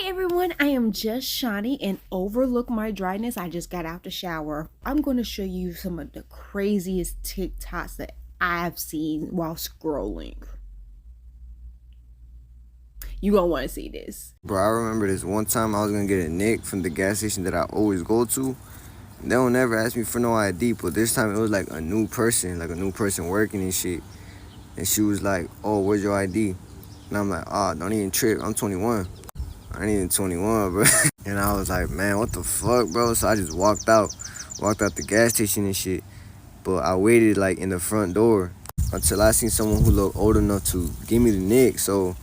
Hi everyone, I am just Shawnee, and overlook my dryness. I just got out the shower. I'm going to show you some of the craziest TikToks that I've seen while scrolling. You gonna want to see this. Bro, I remember this one time I was gonna get a Nick from the gas station that I always go to. They don't never ask me for no ID, but this time it was like a new person working and shit. And she was like, "Oh, where's your ID?" And I'm like, "Ah, don't even trip. I'm 21. I ain't even 21, bro." And I was like, "Man, what the fuck, bro?" So I just walked out the gas station and shit. But I waited like in the front door until I seen someone who looked old enough to give me the Nick. So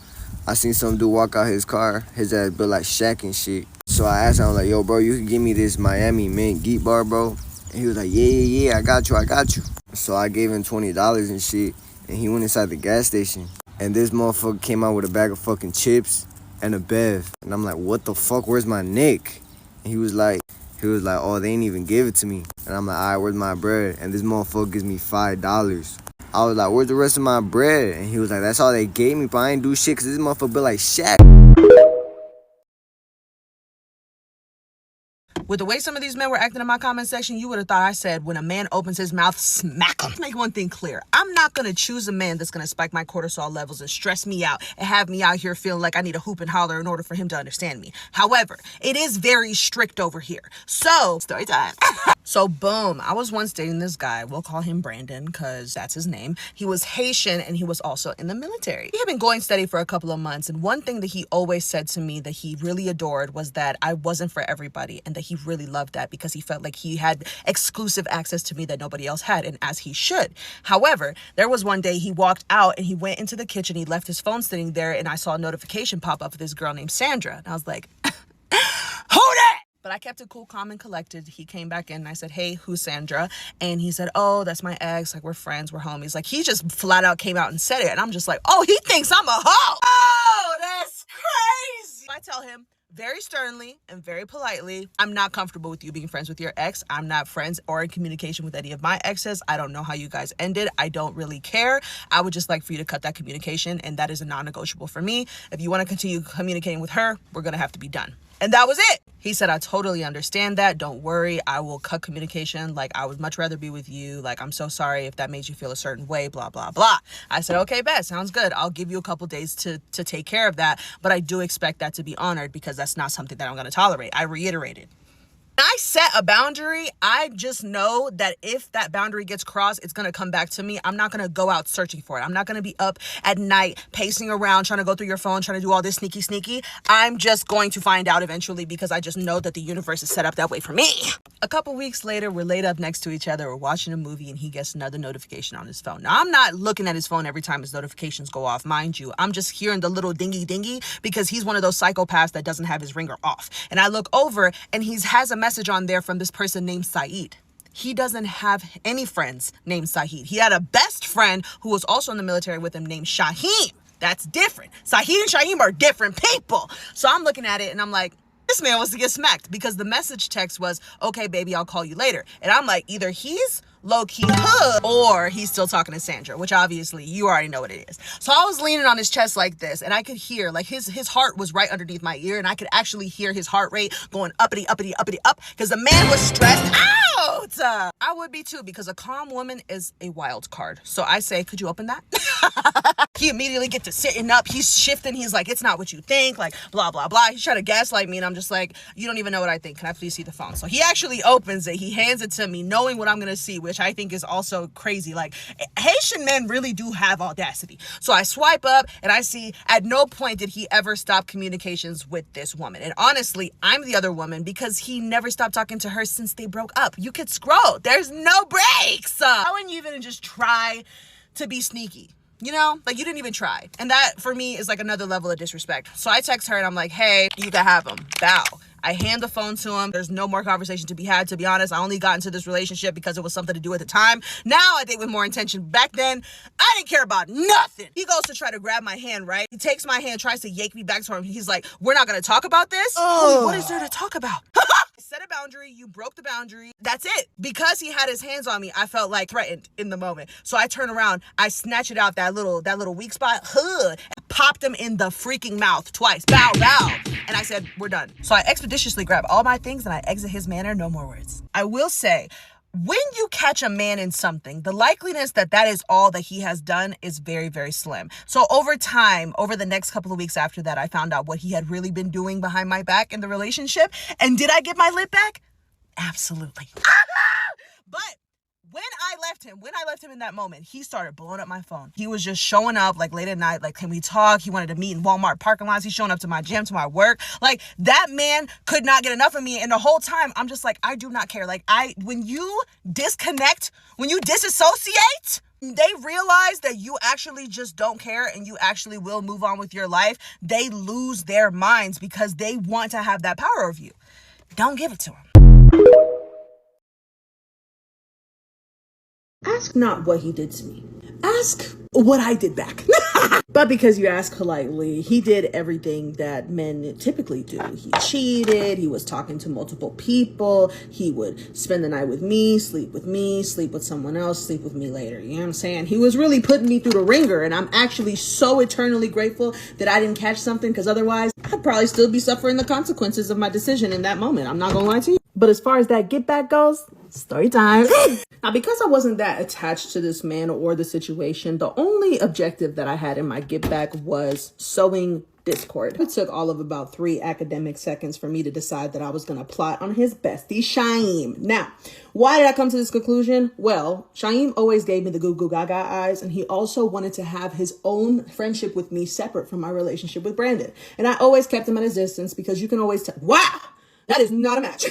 I seen some dude walk out his car. His ass built like Shaq and shit. So I asked him, I was like, "Yo, bro, you can give me this Miami Mint Geek Bar, bro?" And he was like, yeah, I got you. So I gave him $20 and shit. And he went inside the gas station. And this motherfucker came out with a bag of fucking chips and a bev. And I'm like, "What the fuck? Where's my Nick?" And he was like, "Oh, they ain't even give it to me." And I'm like, "All right, where's my bread?" And this motherfucker gives me $5. I was like, "Where's the rest of my bread?" And he was like, "That's all they gave me, but I ain't do shit because this motherfucker built like Shaq." With the way some of these men were acting in my comment section, you would have thought I said, when a man opens his mouth, smack him. Make one thing clear. I'm not going to choose a man that's going to spike my cortisol levels and stress me out and have me out here feeling like I need to hoop and holler in order for him to understand me. However, it is very strict over here. So, story time. So, boom. I was once dating this guy. We'll call him Brandon because that's his name. He was Haitian and he was also in the military. He had been going steady for a couple of months. And one thing that he always said to me that he really adored was that I wasn't for everybody, and that he really loved that because he felt like he had exclusive access to me that nobody else had, and as he should. However, there was one day he walked out and he went into the kitchen. He left his phone sitting there, and I saw a notification pop up with this girl named Sandra. And I was like, who that? But I kept it cool, calm, and collected. He came back in and I said, "Hey, who's Sandra?" And he said, "Oh, that's my ex. Like, we're friends, we're homies." Like, he just flat out came out and said it. And I'm just like, oh, he thinks I'm a hoe. Oh, that's crazy. I tell him very sternly and very politely, I'm not comfortable with you being friends with your ex. I'm not friends or in communication with any of my exes. I don't know how you guys ended. I don't really care. I would just like for you to cut that communication, and that is a non-negotiable for me. If you want to continue communicating with her, we're going to have to be done. And that was it. He said, "I totally understand that. Don't worry. I will cut communication. Like, I would much rather be with you. Like, I'm so sorry if that made you feel a certain way, blah, blah, blah." I said, "Okay, bet. Sounds good. I'll give you a couple days to take care of that. But I do expect that to be honored because that's not something that I'm going to tolerate." I reiterated. I set a boundary. I just know that if that boundary gets crossed, it's going to come back to me. I'm not going to go out searching for it. I'm not going to be up at night pacing around, trying to go through your phone, trying to do all this sneaky. I'm just going to find out eventually because I just know that the universe is set up that way for me. A couple weeks later, we're laid up next to each other. We're watching a movie and he gets another notification on his phone. Now, I'm not looking at his phone every time his notifications go off, mind you. I'm just hearing the little dingy because he's one of those psychopaths that doesn't have his ringer off. And I look over and he has a message on there from this person named Saeed. He doesn't have any friends named Saeed. He had a best friend who was also in the military with him named Shaheem. That's different. Saeed and Shaheem are different people. So I'm looking at it and I'm like, this man wants to get smacked because the message text was, "Okay, baby, I'll call you later." And I'm like, either he's low-key hood or he's still talking to Sandra, which obviously you already know what it is. So I was leaning on his chest like this, and I could hear, like, his heart was right underneath my ear, and I could actually hear his heart rate going uppity up because the man was stressed out. I would be too, because a calm woman is a wild card. So I say, "Could you open that?" He immediately gets to sitting up. He's shifting. He's like, "It's not what you think," like, blah, blah, blah. He's trying to gaslight me, and I'm just like, "You don't even know what I think. Can I please see the phone?" So he actually opens it. He hands it to me, knowing what I'm going to see, which I think is also crazy. Like, Haitian men really do have audacity. So I swipe up, and I see at no point did he ever stop communications with this woman. And honestly, I'm the other woman because he never stopped talking to her since they broke up. You could scroll. There's no breaks. How wouldn't you even just try to be sneaky? You know, like, you didn't even try. And that, for me, is like another level of disrespect. So I text her and I'm like, "Hey, you can have him. Bow." I hand the phone to him. There's no more conversation to be had, to be honest. I only got into this relationship because it was something to do at the time. Now I date with more intention. Back then, I didn't care about nothing. He goes to try to grab my hand, right? He takes my hand, tries to yank me back to him. He's like, "We're not going to talk about this?" Oh, what is there to talk about? Set a boundary. You broke the boundary. That's it. Because he had his hands on me, I felt like threatened in the moment. So I turn around. I snatch it out, that little weak spot, and popped him in the freaking mouth twice. Bow, bow. And I said, we're done. So I expeditiously grab all my things and I exit his manor. No more words. I will say, when you catch a man in something, the likeliness that that is all that he has done is very, very slim. So over time, over the next couple of weeks after that, I found out what he had really been doing behind my back in the relationship. And did I get my lip back? Absolutely. But when I left him in that moment, he started blowing up my phone. He was just showing up like late at night, like, can we talk? He wanted to meet in Walmart parking lots. He's showing up to my gym, to my work. Like, that man could not get enough of me. And the whole time, I'm just like, I do not care. Like, when you disconnect, when you disassociate, they realize that you actually just don't care and you actually will move on with your life. They lose their minds because they want to have that power over you. Don't give it to them. Ask not what he did to me. Ask what I did back. But because you ask politely, he did everything that men typically do. He cheated. He was talking to multiple people. He would spend the night with me, sleep with someone else, sleep with me later. You know what I'm saying? He was really putting me through the ringer. And I'm actually so eternally grateful that I didn't catch something, because otherwise I'd probably still be suffering the consequences of my decision in that moment. I'm not going to lie to you. But as far as that get back goes, story time. Now, because I wasn't that attached to this man or the situation, the only objective that I had in my get back was sowing discord. It took all of about 3 academic seconds for me to decide that I was going to plot on his bestie, Shaim. Now, why did I come to this conclusion? Well, Shaim always gave me the goo goo gaga eyes, and he also wanted to have his own friendship with me separate from my relationship with Brandon. And I always kept him at a distance because you can always tell, wow, that is not a match.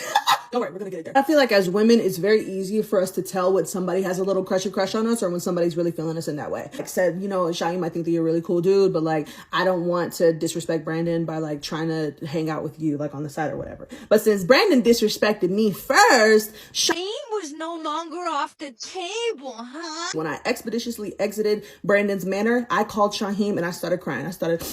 Don't worry, we're gonna get it there. I feel like as women, it's very easy for us to tell when somebody has a little crush on us or when somebody's really feeling us in that way. Like I said, you know, Shaim, I think that you're a really cool dude, but like, I don't want to disrespect Brandon by like trying to hang out with you like on the side or whatever. But since Brandon disrespected me first, Shaim was no longer off the table, huh? When I expeditiously exited Brandon's manor, I called Shaim and I started crying. I started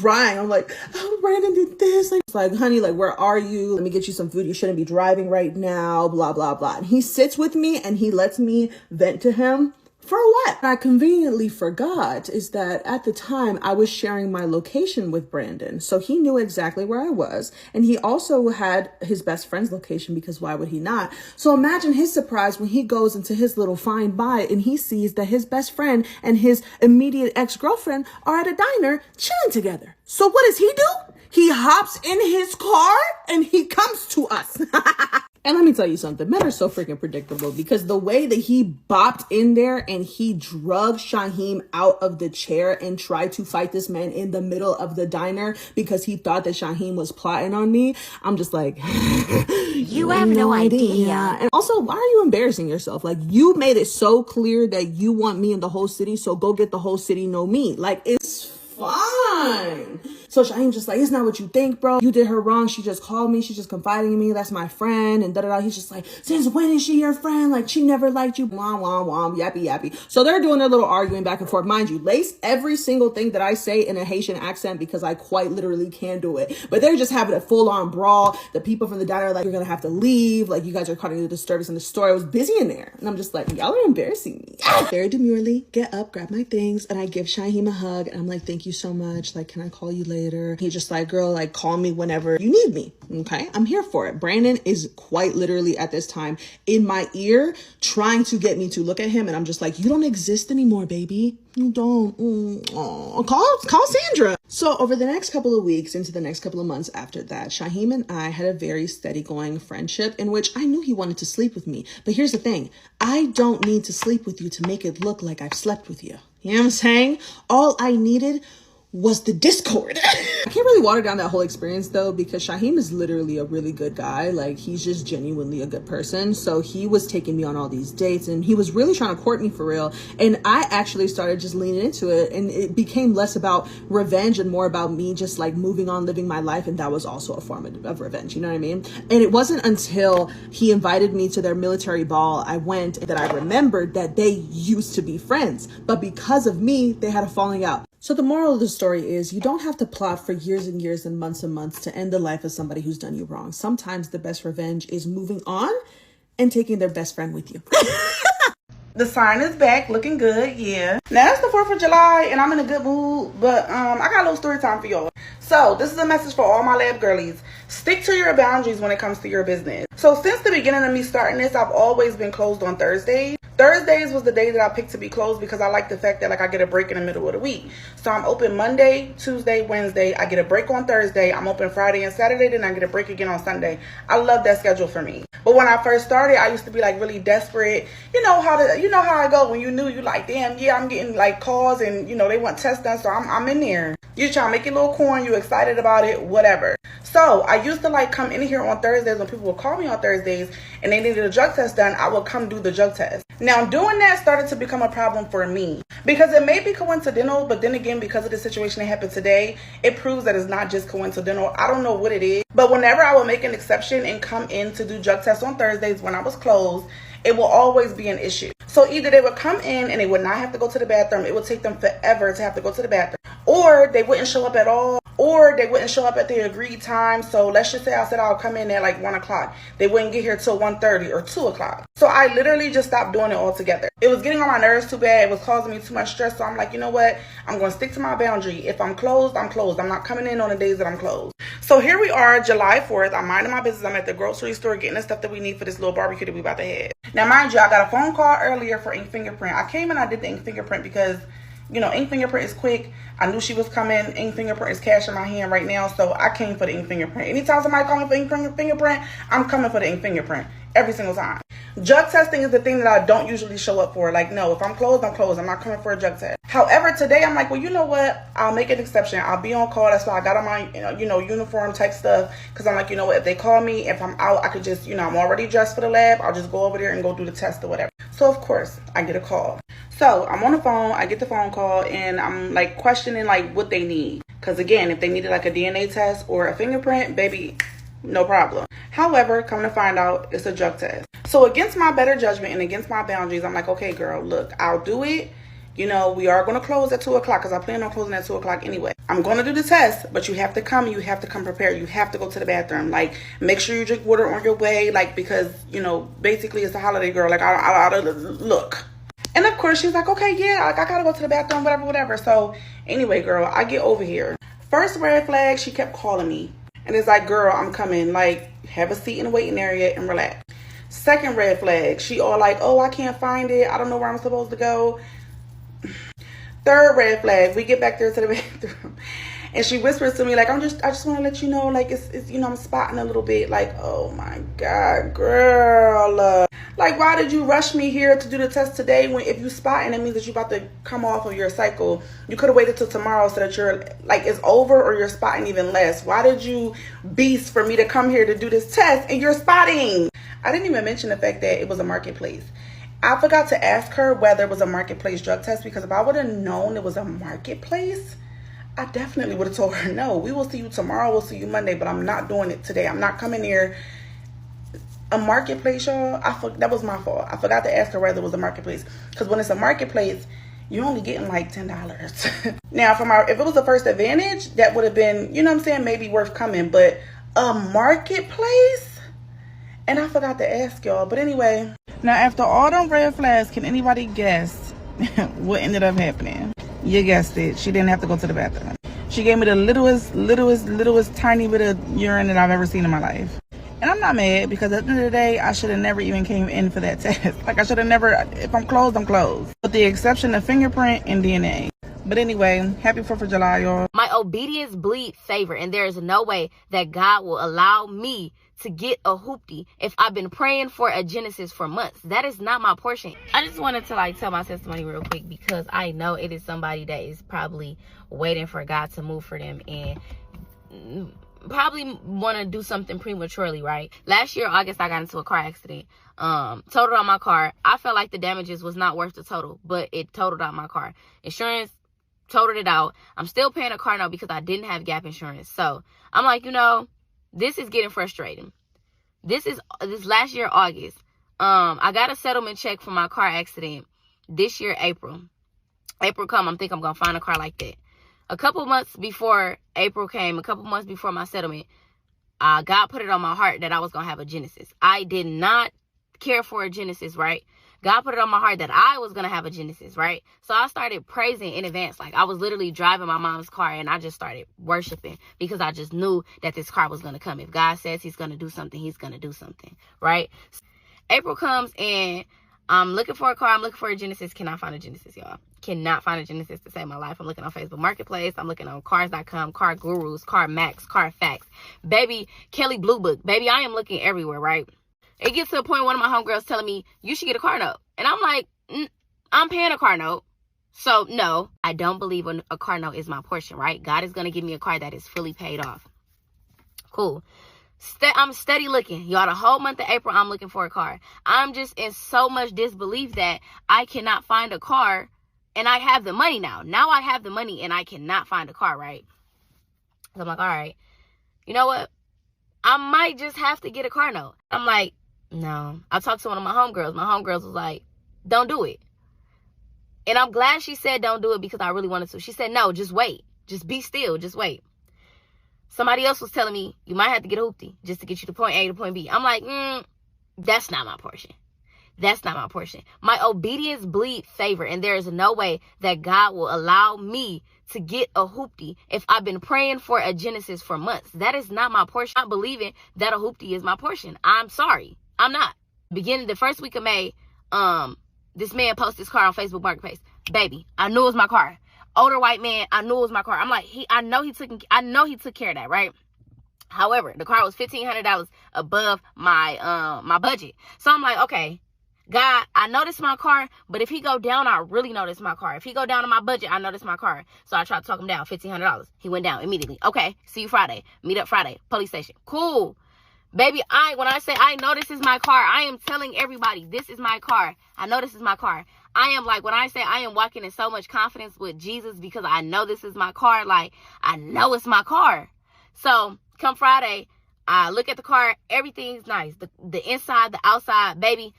crying. I'm like, oh, Brandon did this. Like, it's like, honey, like, where are you? Let me get you some food. You shouldn't be driving right now, blah, blah, blah. And he sits with me and he lets me vent to him. For what I conveniently forgot is that at the time I was sharing my location with Brandon. So he knew exactly where I was. And he also had his best friend's location, because why would he not? So imagine his surprise when he goes into his little find buy and he sees that his best friend and his immediate ex-girlfriend are at a diner chilling together. So what does he do? He hops in his car and he comes to us. And let me tell you something, men are so freaking predictable, because the way that he bopped in there and he drug Shaim out of the chair and tried to fight this man in the middle of the diner because he thought that Shaim was plotting on me, I'm just like, you have no idea. And also, why are you embarrassing yourself? Like, you made it so clear that you want me in the whole city, so go get the whole city know me. Like, it's fine. So Shaim's just like, it's not what you think, bro. You did her wrong. She just called me. She's just confiding in me. That's my friend. And da-da-da. He's just like, since when is she your friend? Like, she never liked you. Wah, wah, wah, yappy, yappy. So they're doing their little arguing back and forth. Mind you, lace every single thing that I say in a Haitian accent because I quite literally can do it. But they're just having a full-on brawl. The people from the diner are like, you're going to have to leave. Like, you guys are causing the disturbance in the store. I was busy in there. And I'm just like, y'all are embarrassing me. Very demurely, get up, grab my things. And I give Shaim a hug. And I'm like, thank you so much. Like, can I call you later? He's just like, girl, like, call me whenever you need me. Okay, I'm here for it. Brandon is quite literally at this time in my ear trying to get me to look at him. And I'm just like, you don't exist anymore, baby. You don't. Call Sandra. So over the next couple of weeks into the next couple of months after that, Shaim and I had a very steady going friendship in which I knew he wanted to sleep with me. But here's the thing. I don't need to sleep with you to make it look like I've slept with you. You know what I'm saying? All I needed was the discord. I can't really water down that whole experience though, because Shaim is literally a really good guy. Like, he's just genuinely a good person. So he was taking me on all these dates and he was really trying to court me for real. And I actually started just leaning into it, and it became less about revenge and more about me just like moving on, living my life. And that was also a form of revenge. You know what I mean? And it wasn't until he invited me to their military ball I went that I remembered that they used to be friends, but because of me, they had a falling out. So the moral of the story is, you don't have to plot for years and years and months to end the life of somebody who's done you wrong. Sometimes the best revenge is moving on and taking their best friend with you. The sign is back, looking good, yeah. Now it's the 4th of July and I'm in a good mood, but I got a little story time for y'all. So this is a message for all my lab girlies. Stick to your boundaries when it comes to your business. So since the beginning of me starting this, I've always been closed on Thursdays. Thursdays was the day that I picked to be closed because I like the fact that like I get a break in the middle of the week. So I'm open Monday, Tuesday, Wednesday. I get a break on Thursday. I'm open Friday and Saturday. Then I get a break again on Sunday. I love that schedule for me. But when I first started, I used to be like really desperate. You know how I go when you knew you like, damn, yeah, I'm getting like calls and you know they want tests done. So I'm in there. You trying to make your little coin. You excited about it, whatever. So I used to like come in here on Thursdays when people would call me on Thursdays and they needed a drug test done. I would come do the drug test. Now doing that started to become a problem for me because it may be coincidental, but then again, because of the situation that happened today, it proves that it's not just coincidental. I don't know what it is, but whenever I would make an exception and come in to do drug tests on Thursdays when I was closed, it will always be an issue. So either they would come in and they would not have to go to the bathroom. It would take them forever to have to go to the bathroom. Or they wouldn't show up at all. Or they wouldn't show up at the agreed time. So let's just say I said I'll come in at like 1 o'clock. They wouldn't get here till 1:30 or 2 o'clock. So I literally just stopped doing it altogether. It was getting on my nerves too bad. It was causing me too much stress. So I'm like, you know what? I'm going to stick to my boundary. If I'm closed, I'm closed. I'm not coming in on the days that I'm closed. So here we are, July 4th. I'm minding my business. I'm at the grocery store getting the stuff that we need for this little barbecue that we about to have. Now, mind you, I got a phone call earlier for ink fingerprint. I came and I did the ink fingerprint because, you know, ink fingerprint is quick. I knew she was coming. Ink fingerprint is cash in my hand right now, so I came for the ink fingerprint. Anytime somebody call me for ink fingerprint, I'm coming for the ink fingerprint every single time. Drug testing is the thing that I don't usually show up for. Like, no, if I'm closed, I'm closed. I'm not coming for a drug test. However, today I'm like, well, you know what? I'll make an exception. I'll be on call. That's why I got on my, uniform type stuff. Because I'm like, you know what? If they call me, if I'm out, I could just, I'm already dressed for the lab. I'll just go over there and go do the test or whatever. So, of course, I get a call. So, I'm on the phone. I get the phone call and I'm like questioning like what they need. Because again, if they needed like a DNA test or a fingerprint, baby, no problem. However, come to find out, it's a drug test. So against my better judgment and against my boundaries, I'm like, okay, girl, look, I'll do it. We are going to close at 2 o'clock because I plan on closing at 2 o'clock anyway. I'm going to do the test, but you have to come. You have to come prepared. You have to go to the bathroom. Like, make sure you drink water on your way. Like, because, basically it's a holiday, girl. Like, I look. And of course, she's like, okay, yeah, like, I got to go to the bathroom, whatever. So anyway, girl, I get over here. First red flag, she kept calling me. And it's like, girl, I'm coming. Like, have a seat in the waiting area and relax. Second red flag, she all like, oh, I can't find it. I don't know where I'm supposed to go. Third red flag, we get back there to the bathroom. And she whispers to me, like, I just want to let you know, like, it's I'm spotting a little bit. Like, oh, my God, girl. Like, why did you rush me here to do the test today when if you spotting, it means that you're about to come off of your cycle. You could have waited till tomorrow so that you're, like, it's over or you're spotting even less. Why did you beast for me to come here to do this test and you're spotting? I didn't even mention the fact that it was a marketplace. I forgot to ask her whether it was a marketplace drug test because if I would have known it was a marketplace, I definitely would have told her, no, we will see you tomorrow. We'll see you Monday, but I'm not doing it today. I'm not coming here. A marketplace, y'all, that was my fault. I forgot to ask her whether it was a marketplace because when it's a marketplace, you're only getting like $10. Now, if it was a First Advantage, that would have been, maybe worth coming. But a marketplace? And I forgot to ask y'all. But anyway, now after all them red flags, can anybody guess what ended up happening? You guessed it. She didn't have to go to the bathroom. She gave me the littlest tiny bit of urine that I've ever seen in my life. And I'm not mad because at the end of the day, I should have never even came in for that test. Like I should have never, if I'm closed, I'm closed. With the exception of fingerprint and DNA. But anyway, happy 4th of July, y'all. My obedience bleeds favor, and there is no way that God will allow me to get a hoopty if I've been praying for a Genesis for months. That is not my portion. I just wanted to tell my testimony real quick because I know it is somebody that is probably waiting for God to move for them and probably want to do something prematurely, right? Last year, August, I got into a car accident. Totaled out my car. I felt like the damages was not worth the total, but it totaled out my car. Insurance totaled it out. I'm still paying a car note because I didn't have gap insurance. So I'm like, this is getting frustrating. This last year, August. I got a settlement check for my car accident this year, April. April come, I'm going to find a car like that. A couple months before April came, a couple months before my settlement, God put it on my heart that I was going to have a Genesis. I did not care for a Genesis, right? God put it on my heart that I was going to have a Genesis, right? So I started praising in advance. Like I was literally driving my mom's car and I just started worshiping because I just knew that this car was going to come. If God says he's going to do something, he's going to do something, right? April comes and I'm looking for a car. I'm looking for a Genesis. Cannot find a Genesis, y'all. Cannot find a Genesis to save my life. I'm looking on Facebook Marketplace. I'm looking on cars.com, Car Gurus, Car Max, Car Facts. Baby, Kelly Blue Book. Baby, I am looking everywhere, right? It gets to a point one of my homegirls telling me, you should get a car note. And I'm like, I'm paying a car note. So, no, I don't believe a car note is my portion, right? God is going to give me a car that is fully paid off. Cool. I'm steady looking. Y'all, the whole month of April, I'm looking for a car. I'm just in so much disbelief that I cannot find a car and I have the money now. Now I have the money and I cannot find a car, right? So I'm like, all right, you know what? I might just have to get a car note. I'm like, no. I talked to one of my homegirls. My homegirls was like, don't do it. And I'm glad she said don't do it because I really wanted to. She said, no, just wait. Just be still. Just wait. Somebody else was telling me you might have to get a hoopty just to get you to point A to point B. I'm like, that's not my portion. That's not my portion. My obedience bleeds favor, and there is no way that God will allow me to get a hoopty if I've been praying for a Genesis for months. That is not my portion. I'm not believing that a hoopty is my portion. I'm sorry. I'm not. Beginning the first week of May, this man posted his car on Facebook Marketplace. Baby, I knew it was my car. Older white man, I knew it was my car. I'm like, I know he took care of that, right? However, the car was $1,500 above my my budget. So I'm like, okay, God, I know this is my car, but if he go down, I really know this is my car. If he go down to my budget, I know this is my car. So I tried to talk him down, $1,500. He went down immediately. Okay, see you Friday. Meet up Friday, police station. Cool. Baby, when I say I know this is my car, I am telling everybody this is my car. I know this is my car. I am like, when I say I am walking in so much confidence with Jesus because I know this is my car, like, I know it's my car. So come Friday, I look at the car, everything's nice. The inside, the outside, baby.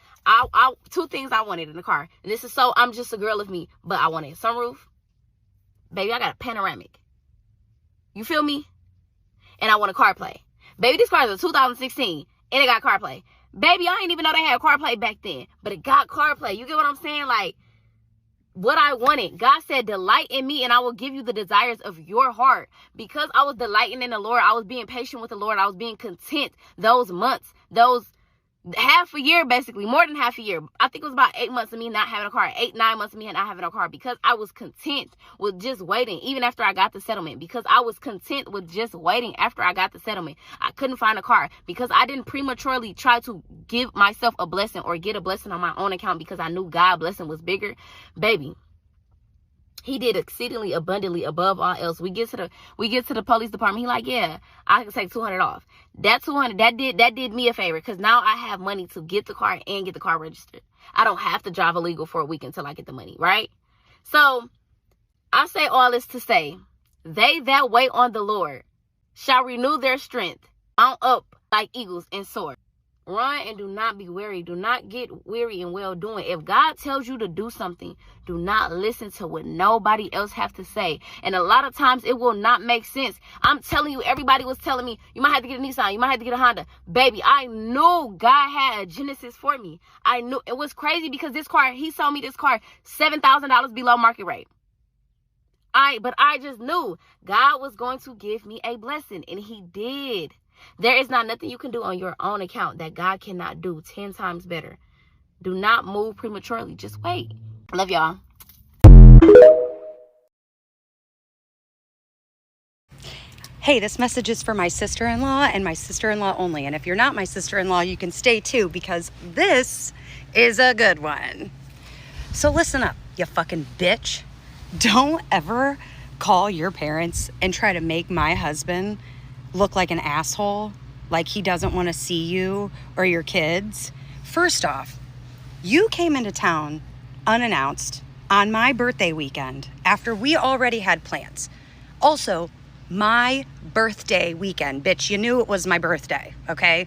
Two things I wanted in the car. And this is so, I'm just a girl of me, but I wanted sunroof. Baby, I got a panoramic. You feel me? And I want a CarPlay. Baby, this car is a 2016 and it got CarPlay. Baby, I didn't even know they had CarPlay back then, but it got CarPlay. You get what I'm saying? Like, what I wanted. God said, delight in me and I will give you the desires of your heart. Because I was delighting in the Lord, I was being patient with the Lord, I was being content those months, those half a year, basically, more than half a year. I think it was about 8 months of me not having a car, 8-9 months of me not having a car, because I was content with just waiting, even after I got the settlement, because I was content with just waiting after I got the settlement. I couldn't find a car because I didn't prematurely try to give myself a blessing or get a blessing on my own account because I knew God's blessing was bigger. Baby, he did exceedingly abundantly above all else. We get to the police department. He like, yeah, I can take $200 off. That $200, that did me a favor because now I have money to get the car and get the car registered. I don't have to drive illegal for a week until I get the money, right? So I say all this to say, they that wait on the Lord shall renew their strength, mount up like eagles and soar. Run and do not be weary. Do not get weary in well doing. If God tells you to do something, do not listen to what nobody else have to say. And a lot of times it will not make sense. I'm telling you, everybody was telling me, you might have to get a Nissan. You might have to get a Honda. Baby, I knew God had a Genesis for me. I knew. It was crazy because this car, he sold me this car $7,000 below market rate. But I just knew God was going to give me a blessing, and he did. There is not nothing you can do on your own account that God cannot do 10 times better. Do not move prematurely. Just wait. Love y'all. Hey, this message is for my sister-in-law and my sister-in-law only. And if you're not my sister-in-law, you can stay too, because this is a good one. So listen up, you fucking bitch. Don't ever call your parents and try to make my husband look like an asshole, like he doesn't want to see you or your kids. First off, you came into town unannounced on my birthday weekend after we already had plans. Also, my birthday weekend, bitch, you knew it was my birthday, okay?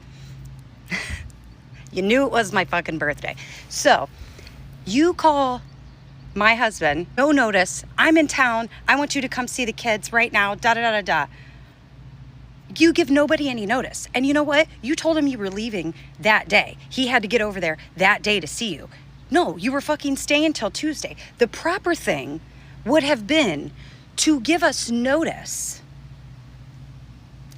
You knew it was my fucking birthday. So, you call my husband, no notice, I'm in town, I want you to come see the kids right now, da-da-da-da-da. You give nobody any notice. And you know what? You told him you were leaving that day. He had to get over there that day to see you. No, you were fucking staying till Tuesday. The proper thing would have been to give us notice.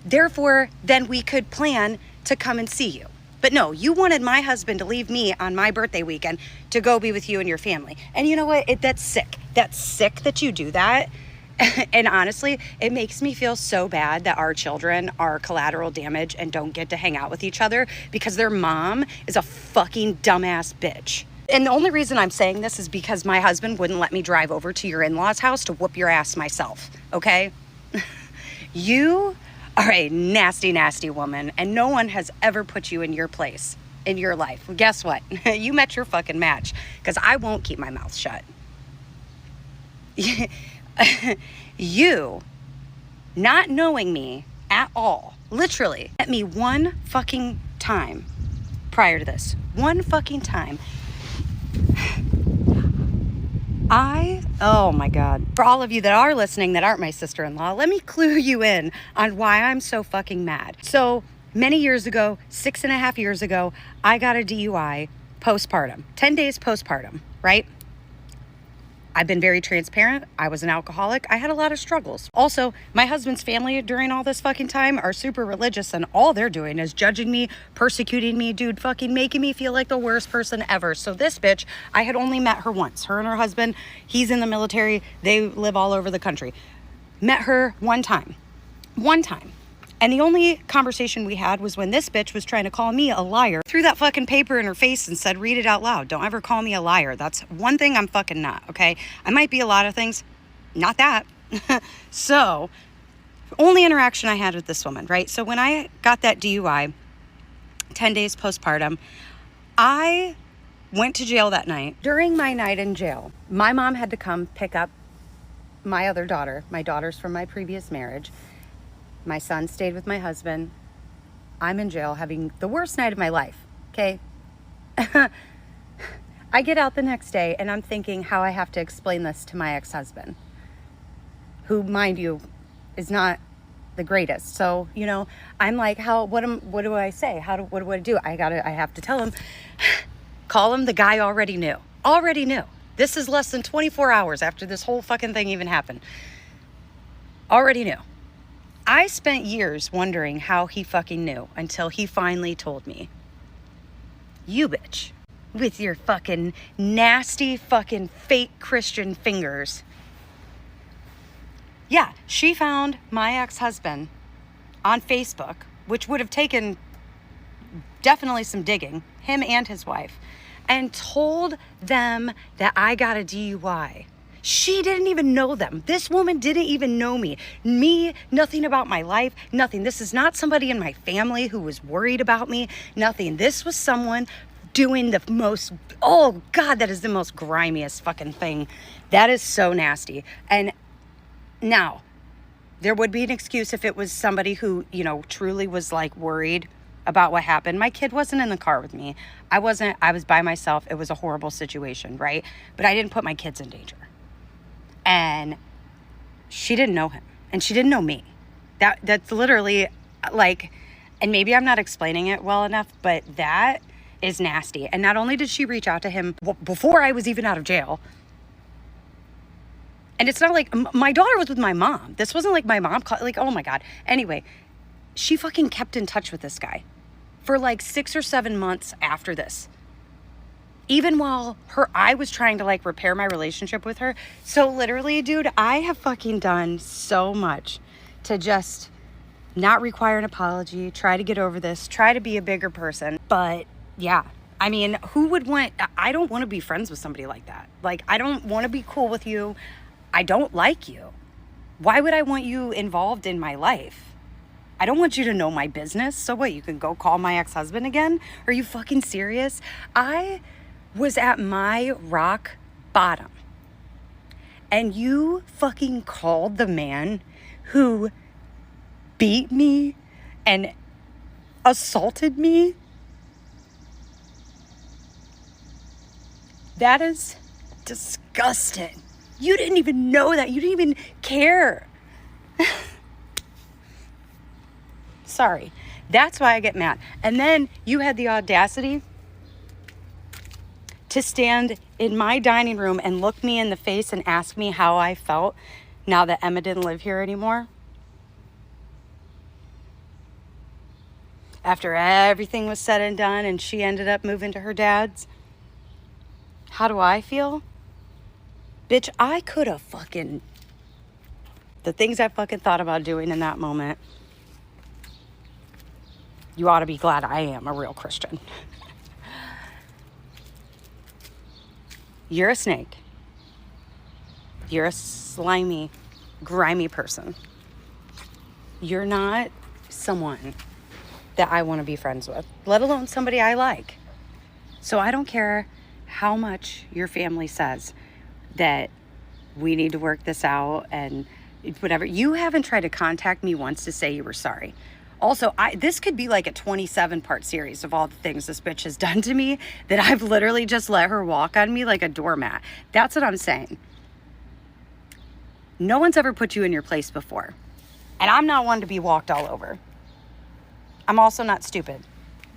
Therefore, then we could plan to come and see you. But no, you wanted my husband to leave me on my birthday weekend to go be with you and your family. And you know what? That's sick. That's sick that you do that. And honestly, it makes me feel so bad that our children are collateral damage and don't get to hang out with each other because their mom is a fucking dumbass bitch. And the only reason I'm saying this is because my husband wouldn't let me drive over to your in-laws' house to whoop your ass myself, okay? You are a nasty, nasty woman, and no one has ever put you in your place in your life. Well, guess what? You met your fucking match, because I won't keep my mouth shut. You, not knowing me at all, literally, met me one fucking time prior to this. One fucking time. Oh my God. For all of you that are listening that aren't my sister-in-law, let me clue you in on why I'm so fucking mad. So many years ago, 6.5 years ago, I got a DUI postpartum, 10 days postpartum, right? I've been very transparent. I was an alcoholic. I had a lot of struggles. Also, my husband's family during all this fucking time are super religious, and all they're doing is judging me, persecuting me, dude, fucking making me feel like the worst person ever. So this bitch, I had only met her once. Her and her husband, he's in the military. They live all over the country. Met her one time. One time. And the only conversation we had was when this bitch was trying to call me a liar, threw that fucking paper in her face and said, read it out loud. Don't ever call me a liar. That's one thing I'm fucking not, okay? I might be a lot of things, not that. So, only interaction I had with this woman, right? So when I got that DUI, 10 days postpartum, I went to jail that night. During my night in jail, my mom had to come pick up my other daughter. My daughter's from my previous marriage. My son stayed with my husband. I'm in jail having the worst night of my life, okay? I get out the next day and I'm thinking how I have to explain this to my ex-husband, who, mind you, is not the greatest. So, you know, I'm like, what do I say? What do I do? I have to tell him, call him. The guy already knew. This is less than 24 hours after this whole fucking thing even happened. Already knew. I spent years wondering how he fucking knew until he finally told me. You bitch, with your fucking nasty fucking fake Christian fingers. Yeah, she found my ex-husband on Facebook, which would have taken definitely some digging, him and his wife, and told them that I got a DUI. She didn't even know them. This woman didn't even know me. Nothing about my life, nothing. This is not somebody in my family who was worried about me, nothing. This was someone doing the most, oh God, that is the most grimiest fucking thing. That is so nasty. And now, there would be an excuse if it was somebody who, you know, truly was like worried about what happened. My kid wasn't in the car with me. I was by myself. It was a horrible situation, right? But I didn't put my kids in danger. And she didn't know him, and she didn't know me. That's literally like, and maybe I'm not explaining it well enough, but that is nasty. And not only did she reach out to him before I was even out of jail, and it's not like my daughter was with my mom. This wasn't like my mom like, oh my God. Anyway, she fucking kept in touch with this guy for like 6 or 7 months after this. Even while I was trying to like repair my relationship with her. So literally, dude, I have fucking done so much to just not require an apology, try to get over this, try to be a bigger person. But yeah, I mean, I don't want to be friends with somebody like that. Like, I don't want to be cool with you. I don't like you. Why would I want you involved in my life? I don't want you to know my business. So what, you can go call my ex-husband again? Are you fucking serious? I was at my rock bottom, and you fucking called the man who beat me and assaulted me? That is disgusting. You didn't even know that. You didn't even care. Sorry. That's why I get mad. And then you had the audacity to stand in my dining room and look me in the face and ask me how I felt now that Emma didn't live here anymore? After everything was said and done and she ended up moving to her dad's, how do I feel? Bitch, I could have fucking... The things I fucking thought about doing in that moment, you ought to be glad I am a real Christian. You're a snake. You're a slimy, grimy person. You're not someone that I want to be friends with, let alone somebody I like. So I don't care how much your family says that we need to work this out and whatever. You haven't tried to contact me once to say you were sorry. Also, this could be like a 27-part series of all the things this bitch has done to me that I've literally just let her walk on me like a doormat. That's what I'm saying. No one's ever put you in your place before. And I'm not one to be walked all over. I'm also not stupid.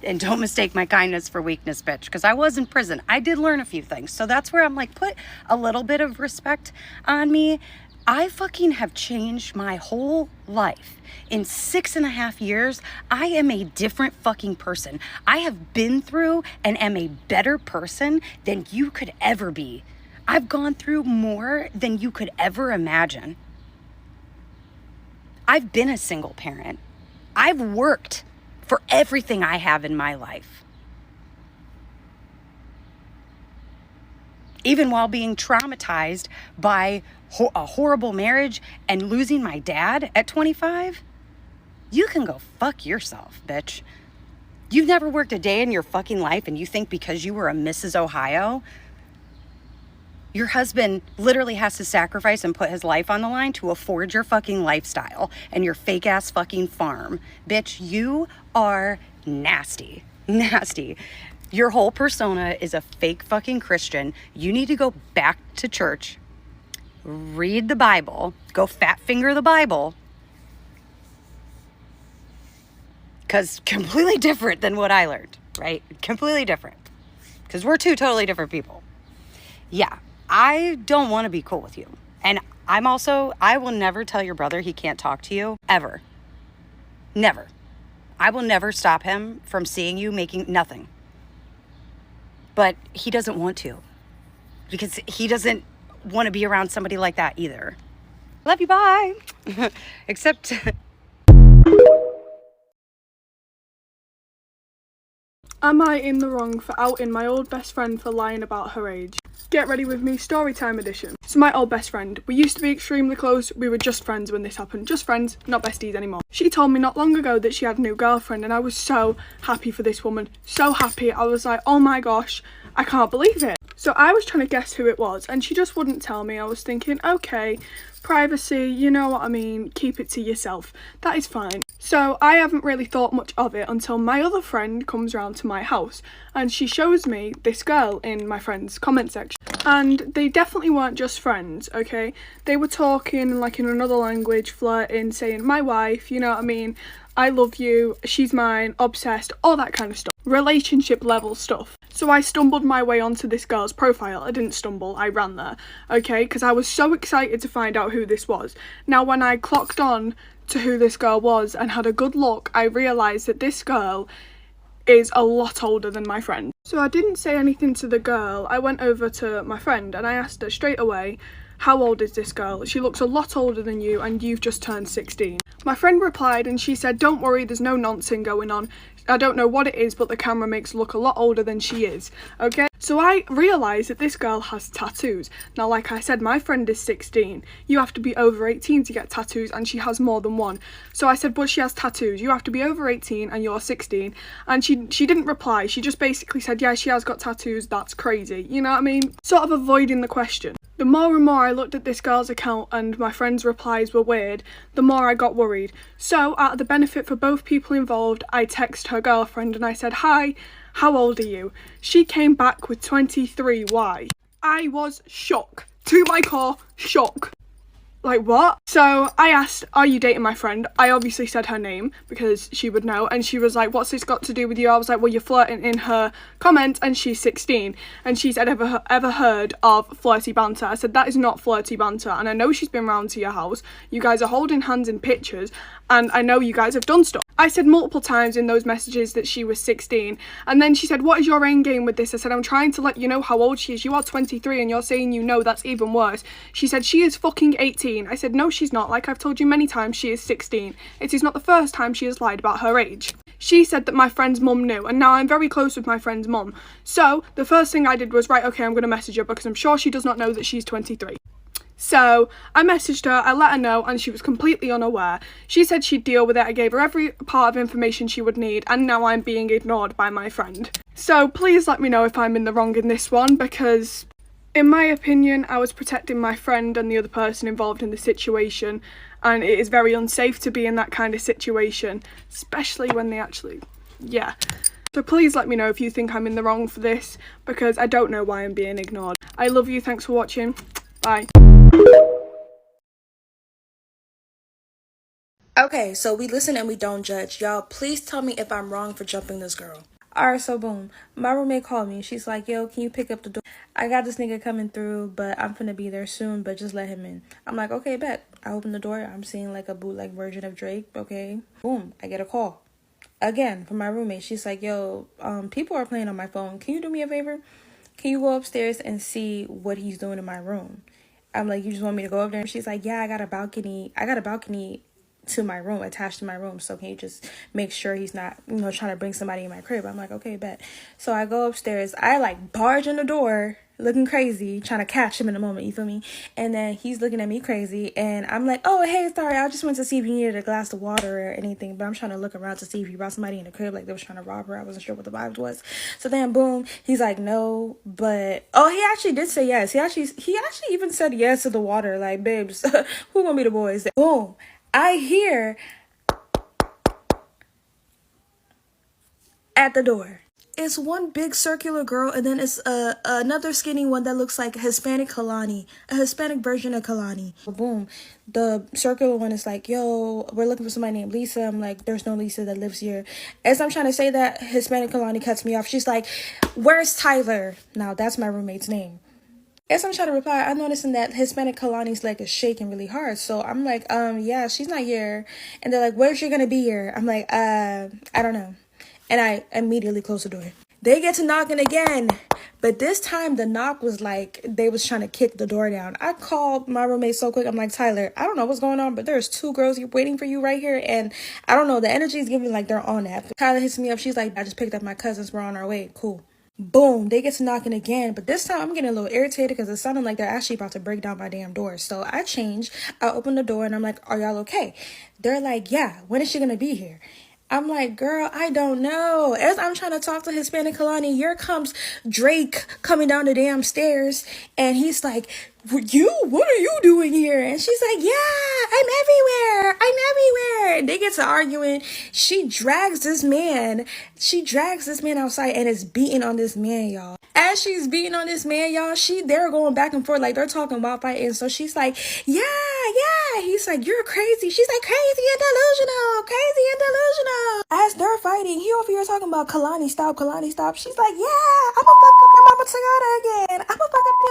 And don't mistake my kindness for weakness, bitch, because I was in prison. I did learn a few things. So that's where I'm like, put a little bit of respect on me. I fucking have changed my whole life. In 6.5 years, I am a different fucking person. I have been through and am a better person than you could ever be. I've gone through more than you could ever imagine. I've been a single parent. I've worked for everything I have in my life. Even while being traumatized by a horrible marriage and losing my dad at 25, you can go fuck yourself, bitch. You've never worked a day in your fucking life and you think because you were a Mrs. Ohio, your husband literally has to sacrifice and put his life on the line to afford your fucking lifestyle and your fake ass fucking farm. Bitch, you are nasty. Nasty. Your whole persona is a fake fucking Christian. You need to go back to church, read the Bible, go fat finger the Bible. Because completely different than what I learned, right? Completely different. Because we're two totally different people. Yeah, I don't want to be cool with you. And I will never tell your brother he can't talk to you, ever. Never. I will never stop him from seeing you making nothing. But he doesn't want to. Because he doesn't want to be around somebody like that either. Love you, bye. Except... Am I in the wrong for outing my old best friend for lying about her age? Get ready with me, Storytime edition. So my old best friend, we used to be extremely close, we were just friends when this happened. Just friends, not besties anymore. She told me not long ago that she had a new girlfriend and I was so happy for this woman. So happy, I was like, oh my gosh, I can't believe it. So I was trying to guess who it was and she just wouldn't tell me. I was thinking, okay, privacy, you know what I mean, keep it to yourself. That is fine. So I haven't really thought much of it until my other friend comes round to my house and she shows me this girl in my friend's comment section. And they definitely weren't just friends, okay? They were talking like in another language, flirting, saying, my wife, you know what I mean? I love you, she's mine, obsessed, all that kind of stuff. Relationship level stuff. So I stumbled my way onto this girl's profile. I didn't stumble, I ran there, okay? Because I was so excited to find out who this was. Now when I clocked on to who this girl was and had a good look, I realised that this girl is a lot older than my friend. So I didn't say anything to the girl. I went over to my friend and I asked her straight away, how old is this girl? She looks a lot older than you and you've just turned 16. My friend replied and she said, don't worry, there's no nonsense going on. I don't know what it is, but the camera makes her look a lot older than she is, okay? So I realised that this girl has tattoos. Now, like I said, my friend is 16. You have to be over 18 to get tattoos, and she has more than one. So I said, but she has tattoos. You have to be over 18 and you're 16. And she didn't reply. She just basically said, yeah, she has got tattoos. That's crazy. You know what I mean? Sort of avoiding the question. The more and more I looked at this girl's account and my friend's replies were weird, the more I got worried. So, out of the benefit for both people involved, I texted her girlfriend and I said, hi, how old are you? She came back with 23. Why? I was shocked. To my core, shock. Like, what? So I asked, are you dating my friend? I obviously said her name because she would know. And she was like, what's this got to do with you? I was like, well, you're flirting in her comment and she's 16. And she said, ever heard of flirty banter? I said, that is not flirty banter. And I know she's been round to your house. You guys are holding hands in pictures. And I know you guys have done stuff. I said multiple times in those messages that she was 16. And then she said, what is your end game with this? I said, I'm trying to let you know how old she is. You are 23 and you're saying you know, that's even worse. She said, she is fucking 18. I said, no, she's not. Like I've told you many times, she is 16. It is not the first time she has lied about her age. She said that my friend's mum knew, and now I'm very close with my friend's mum. So the first thing I did was, right, okay, I'm going to message her because I'm sure she does not know that she's 23. So I messaged her, I let her know, and she was completely unaware. She said she'd deal with it. I gave her every part of information she would need, and now I'm being ignored by my friend. So please let me know if I'm in the wrong in this one, because in my opinion, I was protecting my friend and the other person involved in the situation, and it is very unsafe to be in that kind of situation, especially when they actually, yeah. So please let me know if you think I'm in the wrong for this, because I don't know why I'm being ignored. I love you, thanks for watching, bye. Okay, so we listen and we don't judge. Y'all, please tell me if I'm wrong for jumping this girl. Alright, so boom. My roommate called me. She's like, yo, can you pick up the door? I got this nigga coming through, but I'm finna be there soon, but just let him in. I'm like, okay, bet. I open the door. I'm seeing like a bootleg version of Drake. Okay. Boom. I get a call. Again, from my roommate. She's like, yo, people are playing on my phone. Can you do me a favor? Can you go upstairs and see what he's doing in my room? I'm like, you just want me to go up there? And she's like, yeah, I got a balcony to my room, attached to my room, so can you just make sure he's not, trying to bring somebody in my crib? I'm like, okay, bet. So I go upstairs, I like barge in the door, looking crazy, trying to catch him in a moment, you feel me? And then he's looking at me crazy, and I'm like, oh, hey, sorry, I just wanted to see if you needed a glass of water or anything, but I'm trying to look around to see if he brought somebody in the crib, like they was trying to rob her. I wasn't sure what the vibes was. So then, boom, he's like, no, but, oh, he actually did say yes. He actually even said yes to the water, like, babes, who gonna be the boys? Boom. I hear at the door. It's one big circular girl, and then it's another skinny one that looks like Hispanic Kalani, a Hispanic version of Kalani. Boom. The circular one is like, yo, we're looking for somebody named Lisa. I'm like, there's no Lisa that lives here. As I'm trying to say that, Hispanic Kalani cuts me off. She's like, where's Tyler? Now, that's my roommate's name. As I'm trying to reply, I'm noticing that Hispanic Kalani's leg is shaking really hard. So I'm like, yeah, she's not here. And they're like, where's she gonna be here? I'm like, I don't know. And I immediately close the door. They get to knocking again. But this time the knock was like they was trying to kick the door down. I called my roommate so quick. I'm like, Tyler, I don't know what's going on, but there's 2 girls waiting for you right here. And I don't know, the energy is giving like they're on that. Tyler hits me up. She's like, I just picked up my cousins. We're on our way. Cool. Boom, they get to knocking again, but this time I'm getting a little irritated because it sounded like they're actually about to break down my damn door. So I change, I open the door and I'm like, are y'all okay? They're like, yeah, when is she gonna be here? I'm like, girl, I don't know. As I'm trying to talk to Hispanic Kalani, here comes Drake coming down the damn stairs, and he's like, what are you doing here? And she's like, yeah, I'm everywhere. And they get to arguing. She drags this man outside and is beating on this man, y'all. As she's beating on this man, y'all, they're going back and forth, like they're talking about fighting. So she's like, yeah. He's like, you're crazy. She's like, crazy and delusional. As they're fighting, he over here talking about Kalani, stop. She's like, yeah, I'm gonna fuck up your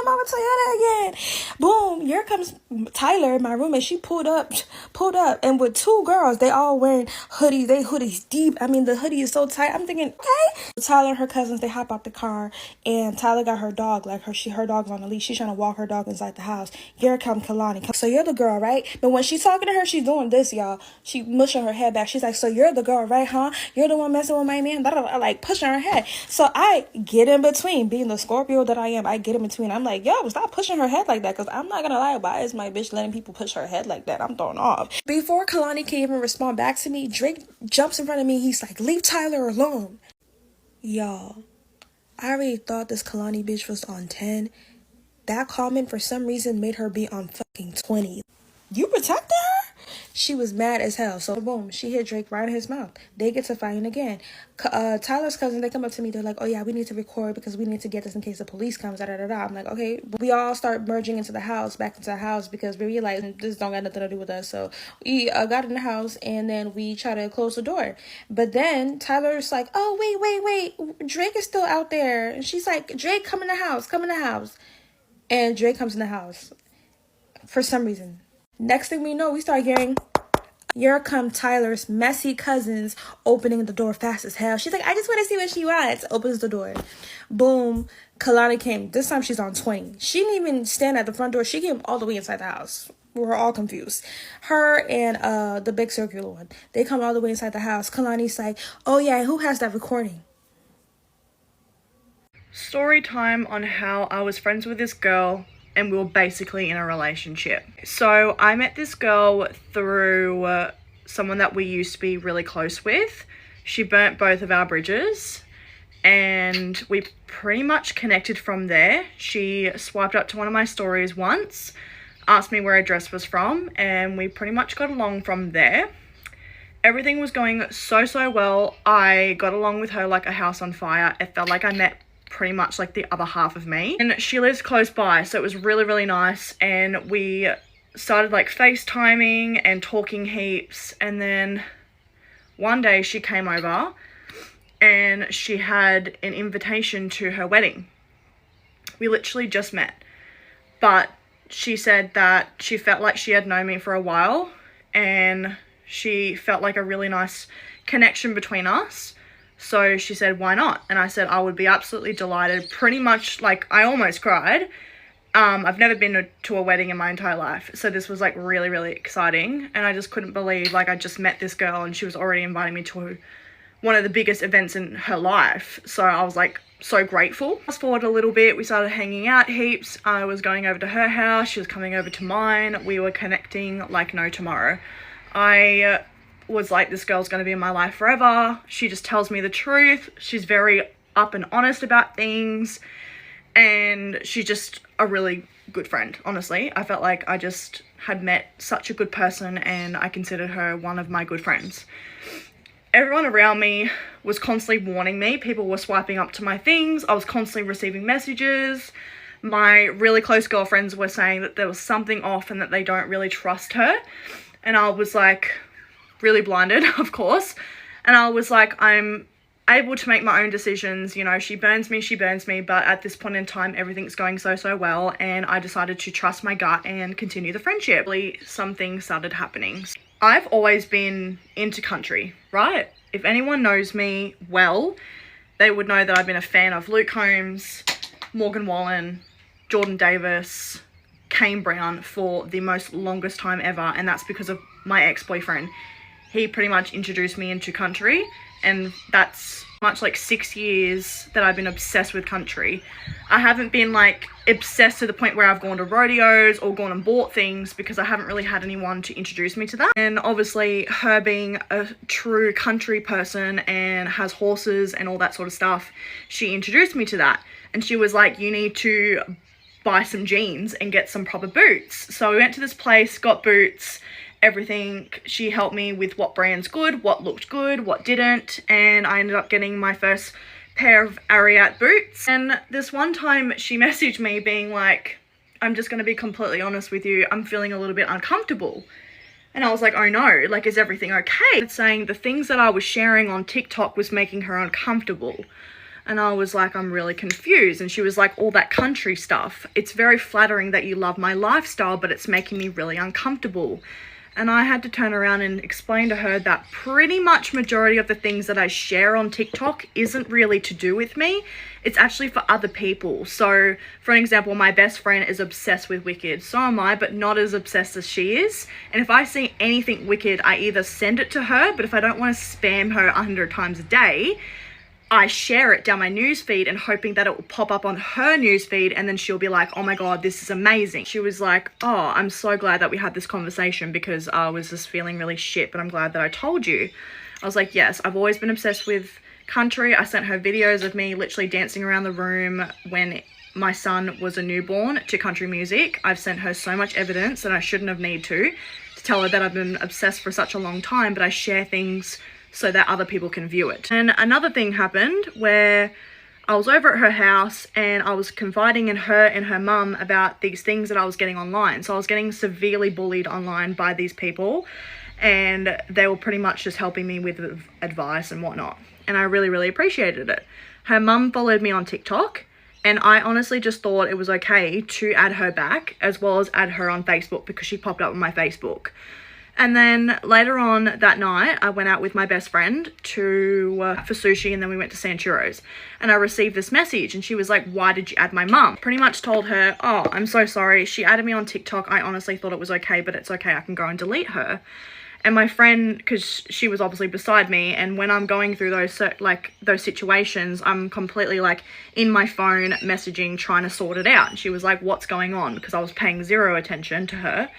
mama Toyota again. Boom, here comes Tyler, my roommate. She pulled up, and with 2 girls, they all wearing hoodies. They hoodies deep. I mean, the hoodie is so tight. I'm thinking, okay. Tyler and her cousins, they hop out the car, and Tyler got her dog, like her dog's on the leash. She's trying to walk her dog inside the house. Here comes Kalani. So you're the girl, right? But when she's talking to her, she's doing this, y'all. She mushing her head back. She's like, so you're the girl, right, huh? You're the one messing with my man. Like pushing her head. So I get in between, being the Scorpio that I am. I get in between. I'm like, yo, stop pushing her head like that, because I'm not gonna lie, why is my bitch letting people push her head like that? I'm thrown off. Before Kalani can even respond back to me, Drake jumps in front of me. He's like, leave Tyler alone. Y'all, I already thought this Kalani bitch was on 10. That comment for some reason made her be on fucking 20. You protected her? She was mad as hell. So boom, she hit Drake right in his mouth. They get to fighting again. Tyler's cousin, they come up to me. They're like, oh yeah, we need to record because we need to get this in case the police comes. Da, da, da, da. I'm like, okay. We all start merging into the house, back into the house, because we realize this don't got nothing to do with us. So we got in the house and then we try to close the door. But then Tyler's like, oh, wait. Drake is still out there. And she's like, Drake, come in the house. And Drake comes in the house for some reason. Next thing we know, we start hearing, here come Tyler's messy cousins opening the door fast as hell. She's like, I just want to see what she wants. Opens the door. Boom. Kalani came. This time she's on 20. She didn't even stand at the front door. She came all the way inside the house. We were all confused. Her and the big circular one. They come all the way inside the house. Kalani's like, oh yeah, who has that recording? Story time on how I was friends with this girl and we were basically in a relationship. So I met this girl through someone that we used to be really close with. She burnt both of our bridges and we pretty much connected from there. She swiped up to one of my stories once, asked me where her dress was from, and we pretty much got along from there. Everything was going so well. I got along with her like a house on fire. It felt like I met pretty much like the other half of me, and she lives close by, so it was really nice. And we started like FaceTiming and talking heaps, and then one day she came over and she had an invitation to her wedding. We literally just met, but she said that she felt like she had known me for a while and she felt like a really nice connection between us. So she said, why not? And I said, I would be absolutely delighted. Pretty much like I almost cried. I've never been to a wedding in my entire life. So this was like really exciting. And I just couldn't believe like I just met this girl and she was already inviting me to one of the biggest events in her life. So I was like so grateful. Fast forward a little bit, we started hanging out heaps. I was going over to her house. She was coming over to mine. We were connecting like no tomorrow. I was like, this girl's going to be in my life forever. She just tells me the truth. She's very up and honest about things. And she's just a really good friend, honestly. I felt like I just had met such a good person and I considered her one of my good friends. Everyone around me was constantly warning me. People were swiping up to my things. I was constantly receiving messages. My really close girlfriends were saying that there was something off and that they don't really trust her. And I was like, really blinded, of course. And I was like, I'm able to make my own decisions. You know, she burns me. But at this point in time, everything's going so well. And I decided to trust my gut and continue the friendship. Some things started happening. I've always been into country, right? If anyone knows me well, they would know that I've been a fan of Luke Combs, Morgan Wallen, Jordan Davis, Kane Brown for the most longest time ever. And that's because of my ex-boyfriend. He pretty much introduced me into country, and that's much like 6 years that I've been obsessed with country. I haven't been like obsessed to the point where I've gone to rodeos or gone and bought things because I haven't really had anyone to introduce me to that. And obviously her being a true country person and has horses and all that sort of stuff, she introduced me to that. And she was like, you need to buy some jeans and get some proper boots. So we went to this place, got boots, everything. She helped me with what brand's good, what looked good, what didn't, and I ended up getting my first pair of Ariat boots. And this one time she messaged me being like, I'm just going to be completely honest with you, I'm feeling a little bit uncomfortable. And I was like, oh no, like, is everything okay? It's saying the things that I was sharing on TikTok was making her uncomfortable. And I was like, I'm really confused. And she was like, all that country stuff, it's very flattering that you love my lifestyle, but it's making me really uncomfortable. And I had to turn around and explain to her that pretty much majority of the things that I share on TikTok isn't really to do with me. It's actually for other people. So, for an example, my best friend is obsessed with Wicked. So am I, but not as obsessed as she is. And if I see anything Wicked, I either send it to her, but if I don't want to spam her 100 times a day, I share it down my newsfeed and hoping that it will pop up on her newsfeed, and then she'll be like, oh my god, this is amazing. She was like, oh, I'm so glad that we had this conversation because I was just feeling really shit, but I'm glad that I told you. I was like, yes, I've always been obsessed with country. I sent her videos of me literally dancing around the room when my son was a newborn to country music. I've sent her so much evidence that I shouldn't have need to tell her that I've been obsessed for such a long time, but I share things so that other people can view it. And another thing happened where I was over at her house and I was confiding in her and her mum about these things that I was getting online. So I was getting severely bullied online by these people, and they were pretty much just helping me with advice and whatnot. And I really, really appreciated it. Her mum followed me on TikTok, and I honestly just thought it was okay to add her back as well as add her on Facebook because she popped up on my Facebook. And then later on that night, I went out with my best friend for sushi, and then we went to San Churros. And I received this message, and she was like, "Why did you add my mum?" Pretty much told her, "Oh, I'm so sorry. She added me on TikTok. I honestly thought it was okay, but it's okay. I can go and delete her." And my friend, because she was obviously beside me, and when I'm going through those situations, I'm completely like in my phone messaging, trying to sort it out. And she was like, "What's going on?" Because I was paying zero attention to her.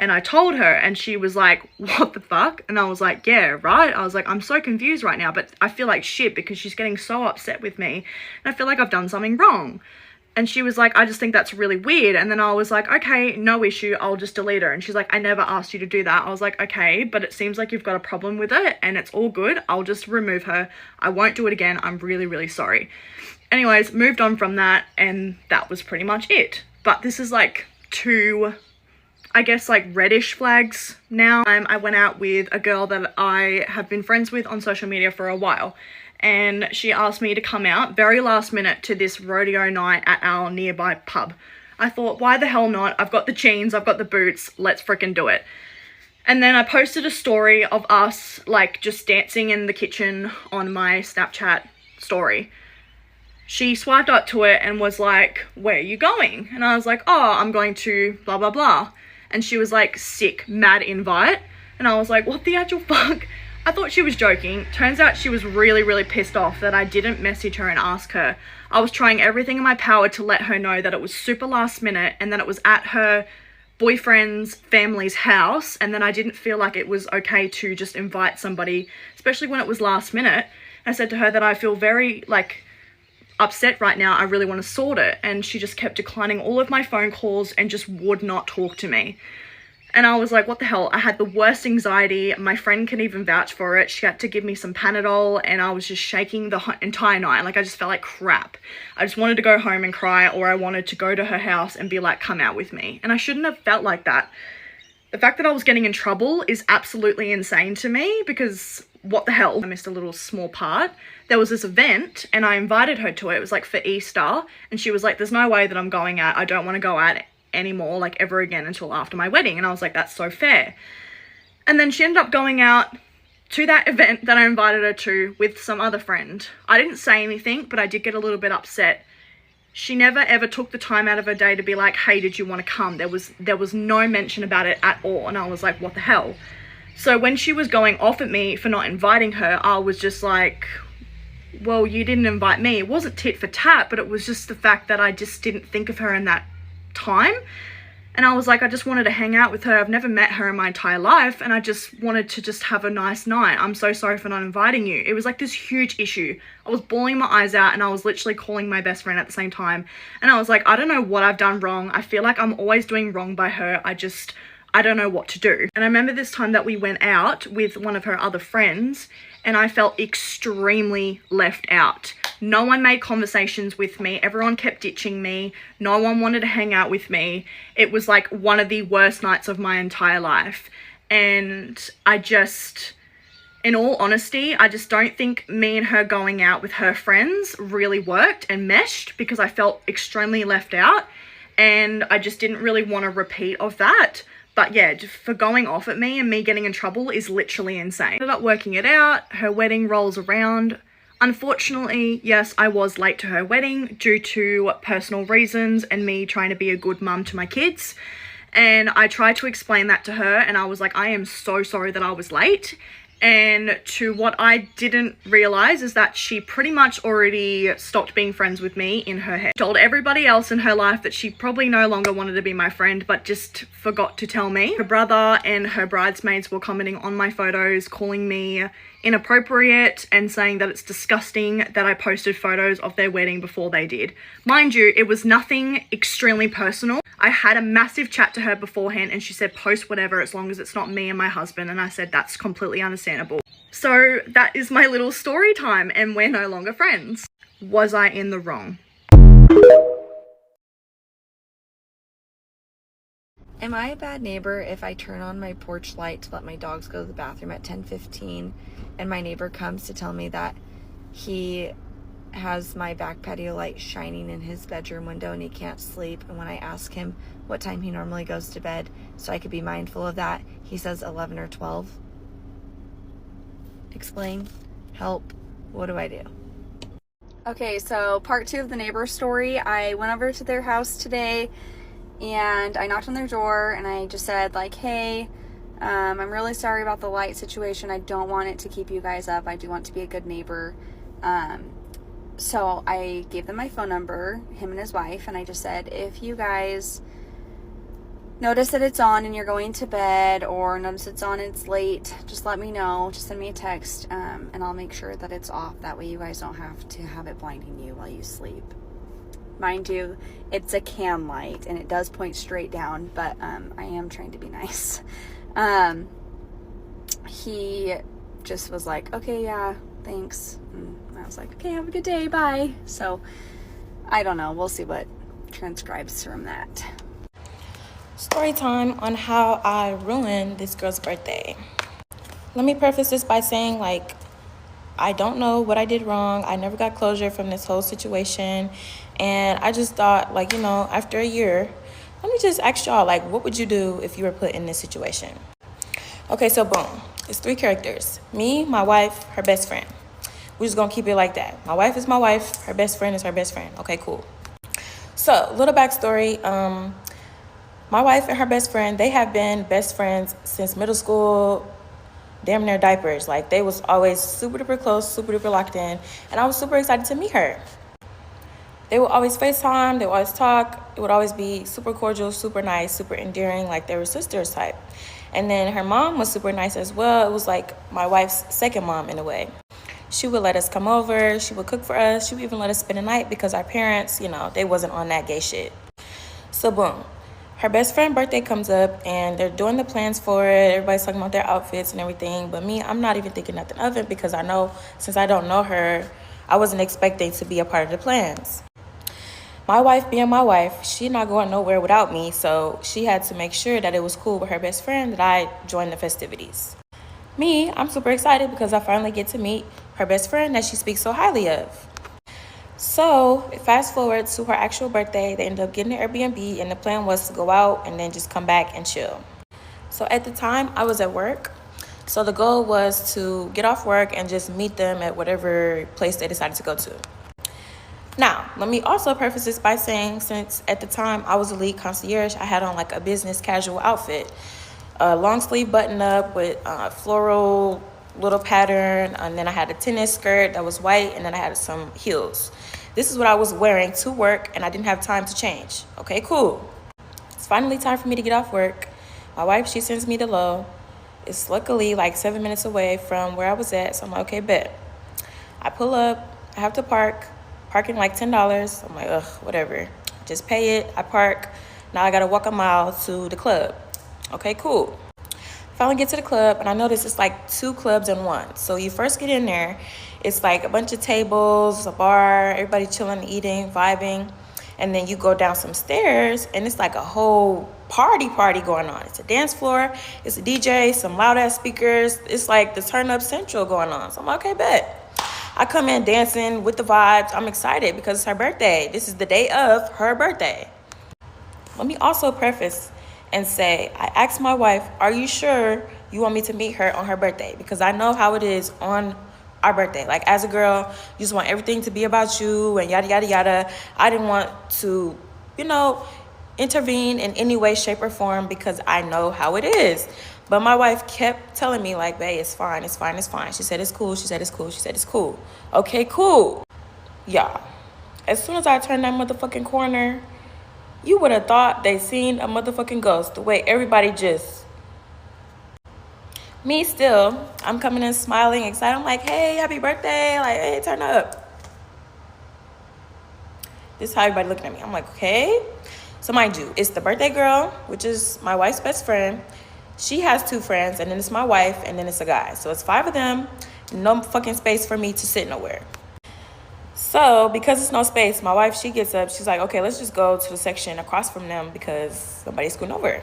And I told her, and she was like, "What the fuck?" And I was like, "Yeah, right." I was like, "I'm so confused right now, but I feel like shit because she's getting so upset with me, and I feel like I've done something wrong." And she was like, "I just think that's really weird." And then I was like, "Okay, no issue, I'll just delete her." And she's like, "I never asked you to do that." I was like, "Okay, but it seems like you've got a problem with it, and it's all good. I'll just remove her. I won't do it again. I'm really, really sorry." Anyways, moved on from that, and that was pretty much it. But this is like two, I guess, like reddish flags now. I went out with a girl that I have been friends with on social media for a while, and she asked me to come out very last minute to this rodeo night at our nearby pub. I thought, why the hell not? I've got the jeans, I've got the boots, let's freaking do it. And then I posted a story of us like just dancing in the kitchen on my Snapchat story. She swiped up to it and was like, "Where are you going?" And I was like, "Oh, I'm going to blah, blah, blah." And she was like, "Sick, mad invite." And I was like, "What the actual fuck?" I thought she was joking. Turns out she was really, really pissed off that I didn't message her and ask her. I was trying everything in my power to let her know that it was super last minute and that it was at her boyfriend's family's house, and then I didn't feel like it was okay to just invite somebody, especially when it was last minute. I said to her that I feel very like upset right now, I really want to sort it. And she just kept declining all of my phone calls and just would not talk to me. And I was like, what the hell? I had the worst anxiety. My friend can even vouch for it. She had to give me some Panadol, and I was just shaking the entire night. Like, I just felt like crap. I just wanted to go home and cry, or I wanted to go to her house and be like, "Come out with me." And I shouldn't have felt like that. The fact that I was getting in trouble is absolutely insane to me, because what the hell? I missed a little small part. There was this event and I invited her to it. It was like for Easter, and she was like, "There's no way that I'm going out. I don't want to go out anymore, like ever again, until after my wedding." And I was like, "That's so fair." And then she ended up going out to that event that I invited her to with some other friend. I didn't say anything, but I did get a little bit upset. She never ever took the time out of her day to be like, "Hey, did you want to come?" There was no mention about it at all. And I was like, what the hell? So when she was going off at me for not inviting her, I was just like, well, you didn't invite me. It wasn't tit for tat, but it was just the fact that I just didn't think of her in that time. And I was like, I just wanted to hang out with her. I've never met her in my entire life, and I just wanted to just have a nice night. I'm so sorry for not inviting you. It was like this huge issue. I was bawling my eyes out, and I was literally calling my best friend at the same time. And I was like, I don't know what I've done wrong. I feel like I'm always doing wrong by her. I don't know what to do. And I remember this time that we went out with one of her other friends, and I felt extremely left out. No one made conversations with me. Everyone kept ditching me. No one wanted to hang out with me. It was like one of the worst nights of my entire life. And I just, in all honesty, I just don't think me and her going out with her friends really worked and meshed, because I felt extremely left out, and I just didn't really want a repeat of that. But yeah, just for going off at me and me getting in trouble is literally insane. Ended up working it out. Her wedding rolls around. Unfortunately, yes, I was late to her wedding due to personal reasons and me trying to be a good mum to my kids. And I tried to explain that to her, and I was like, I am so sorry that I was late. And to what I didn't realize is that she pretty much already stopped being friends with me in her head. Told everybody else in her life that she probably no longer wanted to be my friend, but just forgot to tell me. Her brother and her bridesmaids were commenting on my photos, calling me inappropriate and saying that it's disgusting that I posted photos of their wedding before they did. Mind you, it was nothing extremely personal. I had a massive chat to her beforehand and she said post whatever as long as it's not me and my husband, and I said that's completely understandable. So that is my little story time, and we're no longer friends. Was I in the wrong? Am I a bad neighbor if I turn on my porch light to let my dogs go to the bathroom at 10:15 and my neighbor comes to tell me that he has my back patio light shining in his bedroom window and he can't sleep, and when I ask him what time he normally goes to bed so I could be mindful of that, he says 11 or 12? Explain. Help. What do I do? Okay, so part 2 of the neighbor story. I went over to their house today and I knocked on their door and I just said like, hey, I'm really sorry about the light situation. I don't want it to keep you guys up. I do want to be a good neighbor. So I gave them my phone number, him and his wife, and I just said, if you guys notice that it's on and you're going to bed, or notice it's on and it's late, just let me know. Just send me a text, and I'll make sure that it's off. That way you guys don't have to have it blinding you while you sleep. Mind you, it's a can light and it does point straight down, but I am trying to be nice. He just was like, okay, yeah, thanks. And I was like, okay, have a good day, bye. So I don't know, we'll see what transcribes from that. Story time on how I ruined this girl's birthday. Let me preface this by saying, like, I don't know what I did wrong. I never got closure from this whole situation. And I just thought, like, you know, after a year, let me just ask y'all, like, what would you do if you were put in this situation? Okay, so boom. It's 3 characters. Me, my wife, her best friend. We're just gonna keep it like that. My wife is my wife. Her best friend is her best friend. Okay, cool. So, little backstory. My wife and her best friend, they have been best friends since middle school, damn near diapers. Like, they was always super duper close, super duper locked in, and I was super excited to meet her. They would always FaceTime, they would always talk, it would always be super cordial, super nice, super endearing, like they were sisters type. And then her mom was super nice as well. It was like my wife's second mom in a way. She would let us come over, she would cook for us, she would even let us spend the night because our parents, you know, they wasn't on that gay shit. So boom. Her best friend's birthday comes up and they're doing the plans for it. Everybody's talking about their outfits and everything. But me, I'm not even thinking nothing of it because I know since I don't know her, I wasn't expecting to be a part of the plans. My wife being my wife, she's not going nowhere without me. So she had to make sure that it was cool with her best friend that I joined the festivities. Me, I'm super excited because I finally get to meet her best friend that she speaks so highly of. So, fast forward to her actual birthday, they ended up getting an Airbnb, and the plan was to go out and then just come back and chill. So at the time, I was at work. So the goal was to get off work and just meet them at whatever place they decided to go to. Now, let me also preface this by saying, since at the time I was a lead concierge, I had on like a business casual outfit. A long sleeve button up with floral little pattern, and then I had a tennis skirt that was white, and then I had some heels. This is what I was wearing to work, and I didn't have time to change. Okay, cool. It's finally time for me to get off work. My wife, she sends me the low. It's luckily like 7 minutes away from where I was at, so I'm like, okay, bet. I pull up, I have to parking like $10. I'm like, ugh, whatever. Just pay it, I park. Now I gotta walk a mile to the club. Okay, cool. Finally get to the club, and I notice it's like 2 clubs in one. So you first get in there, it's like a bunch of tables, a bar, everybody chilling, eating, vibing. And then you go down some stairs, and it's like a whole party going on. It's a dance floor, it's a DJ, some loud ass speakers. It's like the turn up central going on. So I'm like, okay, bet. I come in dancing with the vibes. I'm excited because it's her birthday. This is the day of her birthday. Let me also preface and say, I asked my wife, are you sure you want me to meet her on her birthday? Because I know how it is on our birthday. Like, as a girl, you just want everything to be about you and yada, yada, yada. I didn't want to, you know, intervene in any way, shape, or form because I know how it is. But my wife kept telling me like, babe, it's fine, it's fine, it's fine. She said it's cool, she said it's cool, she said it's cool. Okay, cool. Yeah. As soon as I turned that motherfucking corner, you would have thought they seen a motherfucking ghost. The way everybody just... Me still, I'm coming in smiling, excited. I'm like, hey, happy birthday. Like, hey, turn up. This is how everybody looking at me. I'm like, okay. So mind you, it's the birthday girl, which is my wife's best friend. She has 2 friends, and then it's my wife, and then it's a guy. So it's 5 of them, no fucking space for me to sit nowhere. So because it's no space, my wife, she gets up. She's like, okay, let's just go to the section across from them because somebody's screwing over.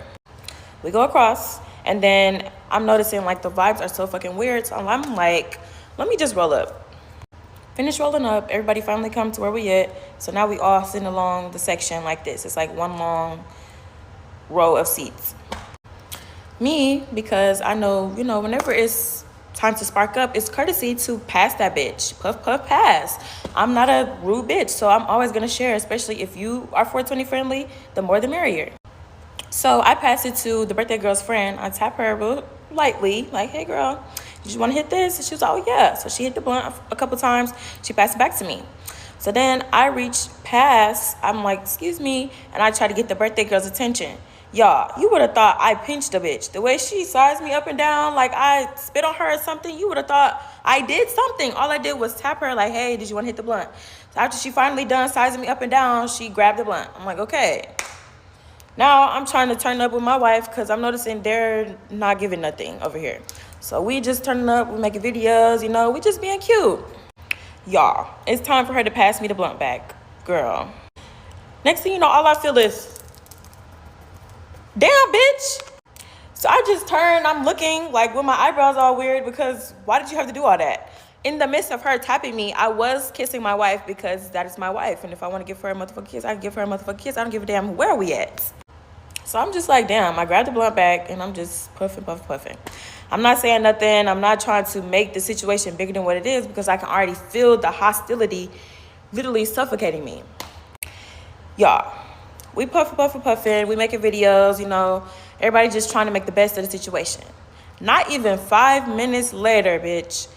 We go across, and then I'm noticing like the vibes are so fucking weird. So I'm like, let me just roll up. Finish rolling up. Everybody finally come to where we at. So now we all sitting along the section like this. It's like one long row of seats. Me, because I know, you know, whenever it's time to spark up, it's courtesy to pass that bitch. Puff, puff, pass. I'm not a rude bitch, so I'm always going to share, especially if you are 420 friendly, the more the merrier. So I pass it to the birthday girl's friend. I tap her real lightly, like, hey, girl, did you want to hit this? And she was like, oh, yeah. So she hit the blunt a couple times. She passed it back to me. So then I reach past, I'm like, excuse me, and I try to get the birthday girl's attention. Y'all, you would have thought I pinched a bitch. The way she sized me up and down, like I spit on her or something, you would have thought I did something. All I did was tap her like, hey, did you want to hit the blunt? So after she finally done sizing me up and down, she grabbed the blunt. I'm like, okay. Now I'm trying to turn up with my wife because I'm noticing they're not giving nothing over here. So we just turning up, we making videos, you know, we just being cute. Y'all, it's time for her to pass me the blunt back. Girl. Next thing you know, all I feel is, damn, bitch. So I just turned, I'm looking like with my eyebrows all weird because why did you have to do all that? In the midst of her tapping me, I was kissing my wife because that is my wife. And if I want to give her a motherfucking kiss, I can give her a motherfucking kiss. I don't give a damn where we at. So I'm just like, damn, I grabbed the blunt back and I'm just puffing, puffing, puffing. I'm not saying nothing. I'm not trying to make the situation bigger than what it is because I can already feel the hostility literally suffocating me. Y'all. We puffing, we making videos, you know, everybody just trying to make the best of the situation. Not even 5 minutes later, bitch,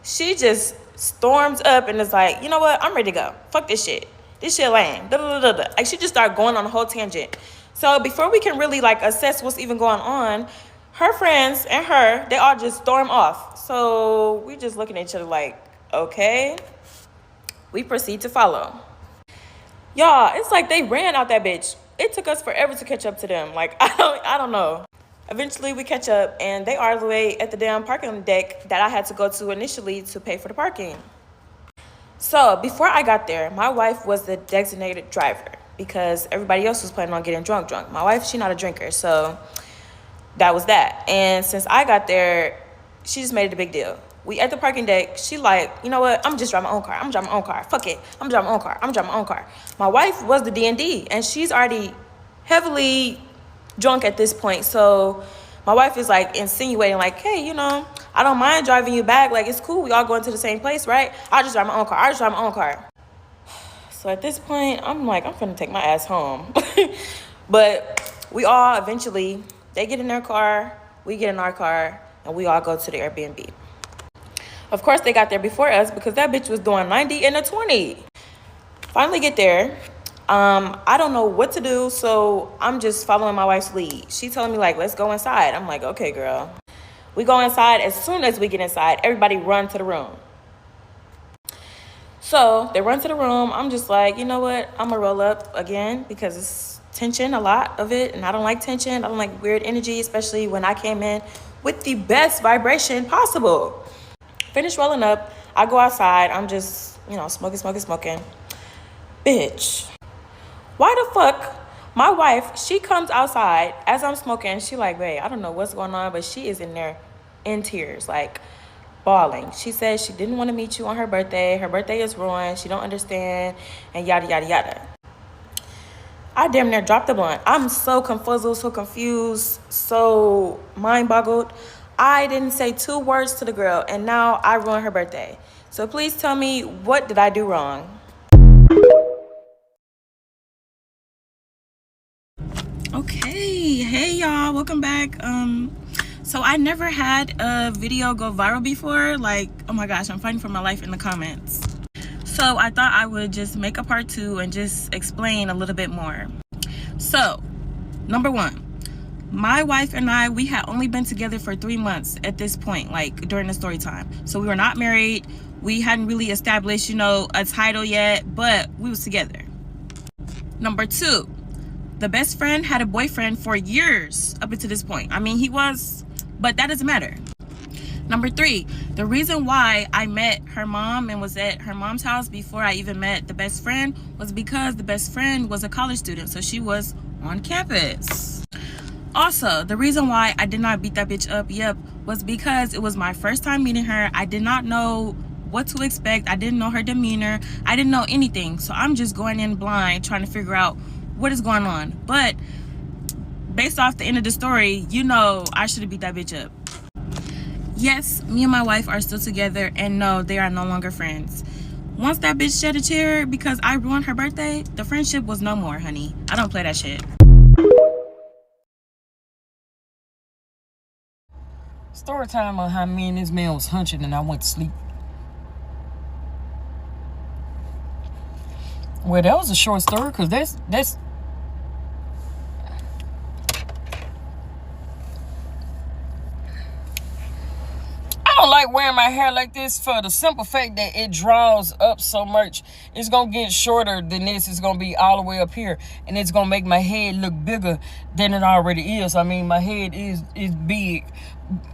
she just storms up and is like, you know what, I'm ready to go. Fuck this shit. This shit lame. Like she just started going on a whole tangent. So before we can really like assess what's even going on, her friends and her, they all just storm off. So we just looking at each other like, okay. We proceed to follow. Y'all, it's like they ran out that bitch. It took us forever to catch up to them. Like, I don't know. Eventually, we catch up, and they are the way at the damn parking deck that I had to go to initially to pay for the parking. So, before I got there, my wife was the designated driver because everybody else was planning on getting drunk. My wife, she's not a drinker, so that was that. And since I got there, she just made it a big deal. We at the parking deck, she like, you know what, I'm just driving my own car. Fuck it, I'm driving my own car. My wife was the D&D, and she's already heavily drunk at this point. So my wife is like insinuating like, hey, you know, I don't mind driving you back. Like, it's cool, we all going to the same place, right? I'll just drive my own car. So at this point, I'm like, I'm finna take my ass home. But we all eventually, they get in their car, we get in our car, and we all go to the Airbnb. Of course, they got there before us because that bitch was doing 90 and a 20. Finally get there. I don't know what to do, so I'm just following my wife's lead. She telling me, like, let's go inside. I'm like, okay, girl. We go inside. As soon as we get inside, everybody run to the room. So they run to the room. I'm just like, you know what? I'm going to roll up again because it's tension, a lot of it, and I don't like tension. I don't like weird energy, especially when I came in with the best vibration possible. Finish rolling up. I go outside. I'm just, you know, smoking. Bitch. Why the fuck? My wife, she comes outside as I'm smoking. She like, babe, I don't know what's going on, but she is in there in tears, like bawling. She says she didn't want to meet you on her birthday. Her birthday is ruined. She don't understand, and yada, yada, yada. I damn near dropped the blunt. I'm so confuzzled, so confused, so mind-boggled. I didn't say 2 words to the girl, and now I ruined her birthday. So please tell me, what did I do wrong? Okay, hey y'all, welcome back. So I never had a video go viral before. Like, oh my gosh, I'm fighting for my life in the comments. So I thought I would just make a part 2 and just explain a little bit more. So, number 1, my wife and I, we had only been together for 3 months at this point, like during the story time. So we were not married. We hadn't really established, a title yet, but we was together. Number 2, the best friend had a boyfriend for years up until this point. I mean, he was, but that doesn't matter. Number 3, the reason why I met her mom and was at her mom's house before I even met the best friend was because the best friend was a college student, so she was on campus. Also, the reason why I did not beat that bitch up, was because it was my first time meeting her. I did not know what to expect. I didn't know her demeanor. I didn't know anything. So I'm just going in blind trying to figure out what is going on. But based off the end of the story, I should have beat that bitch up. Yes, me and my wife are still together, and no, they are no longer friends. Once that bitch shed a tear because I ruined her birthday, the friendship was no more, honey. I don't play that shit. Story time on how me and this man was hunching and I went to sleep. Well, that was a short story because that's I don't like wearing my hair like this for the simple fact that it draws up so much. It's gonna get shorter than this. It's gonna be all the way up here, and it's gonna make my head look bigger than it already is. I mean, my head is big.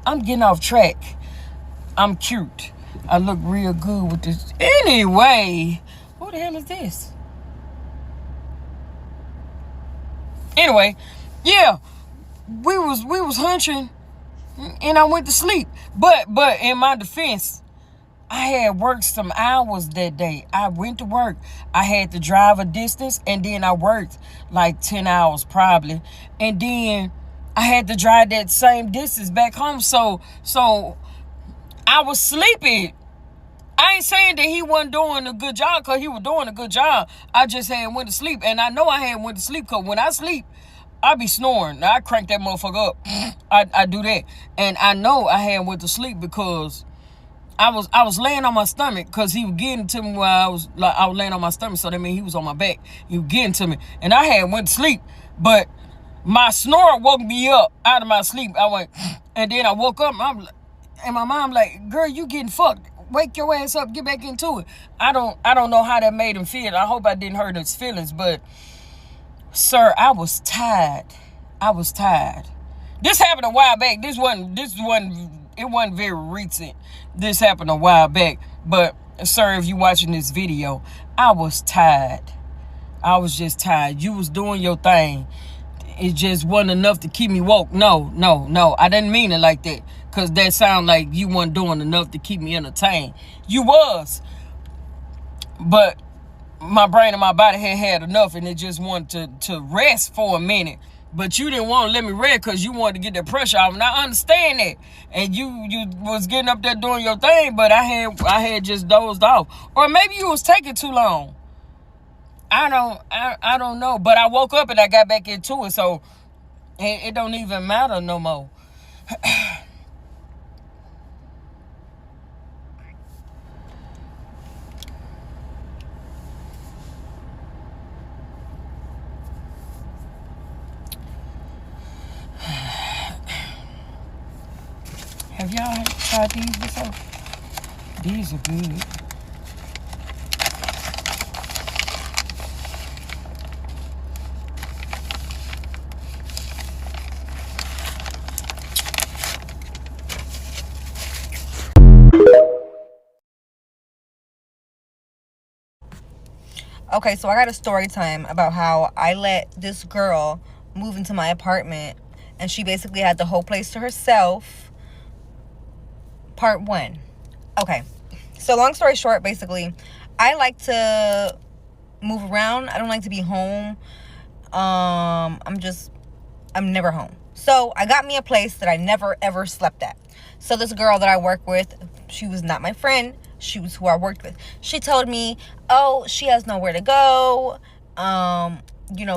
I'm getting off track. I'm cute. I look real good with this. Anyway, who the hell is this? Anyway, yeah, we was hunching, and I went to sleep. But in my defense, I had worked some hours that day. I went to work. I had to drive a distance, and then I worked like 10 hours probably, and then I had to drive that same distance back home. So I was sleepy. I ain't saying that he wasn't doing a good job, because he was doing a good job. I just had went to sleep. And I know I had went to sleep because when I sleep, I be snoring. I crank that motherfucker up. I do that. And I know I had went to sleep because I was laying on my stomach, because he was getting to me while I was laying on my stomach. So that means he was on my back. He was getting to me. And I had went to sleep. But my snore woke me up out of my sleep. I went, and then I woke up, and my mom like, girl, you getting fucked. Wake your ass up, get back into it. I don't know how that made him feel. I hope I didn't hurt his feelings, but sir, I was tired. This happened a while back. It wasn't very recent. This happened a while back. But sir, if you watching this video, I was tired. I was just tired. You was doing your thing. It just wasn't enough to keep me woke. No. I didn't mean it like that. Because that sound like you weren't doing enough to keep me entertained. You was. But my brain and my body had enough, and it just wanted to rest for a minute. But you didn't want to let me rest because you wanted to get that pressure off. And I understand that. And you was getting up there doing your thing, but I had just dozed off. Or maybe you was taking too long. I don't know. But I woke up and I got back into it, so it don't even matter no more. Have y'all tried these before? These are good. Okay, so I got a story time about how I let this girl move into my apartment, and she basically had the whole place to herself. Part 1. Okay, so long story short, basically, I like to move around. I don't like to be home. I'm never home. So I got me a place that I never ever slept at. So this girl that I work with, she was not my friend. She was who I worked with. She told me, oh, she has nowhere to go.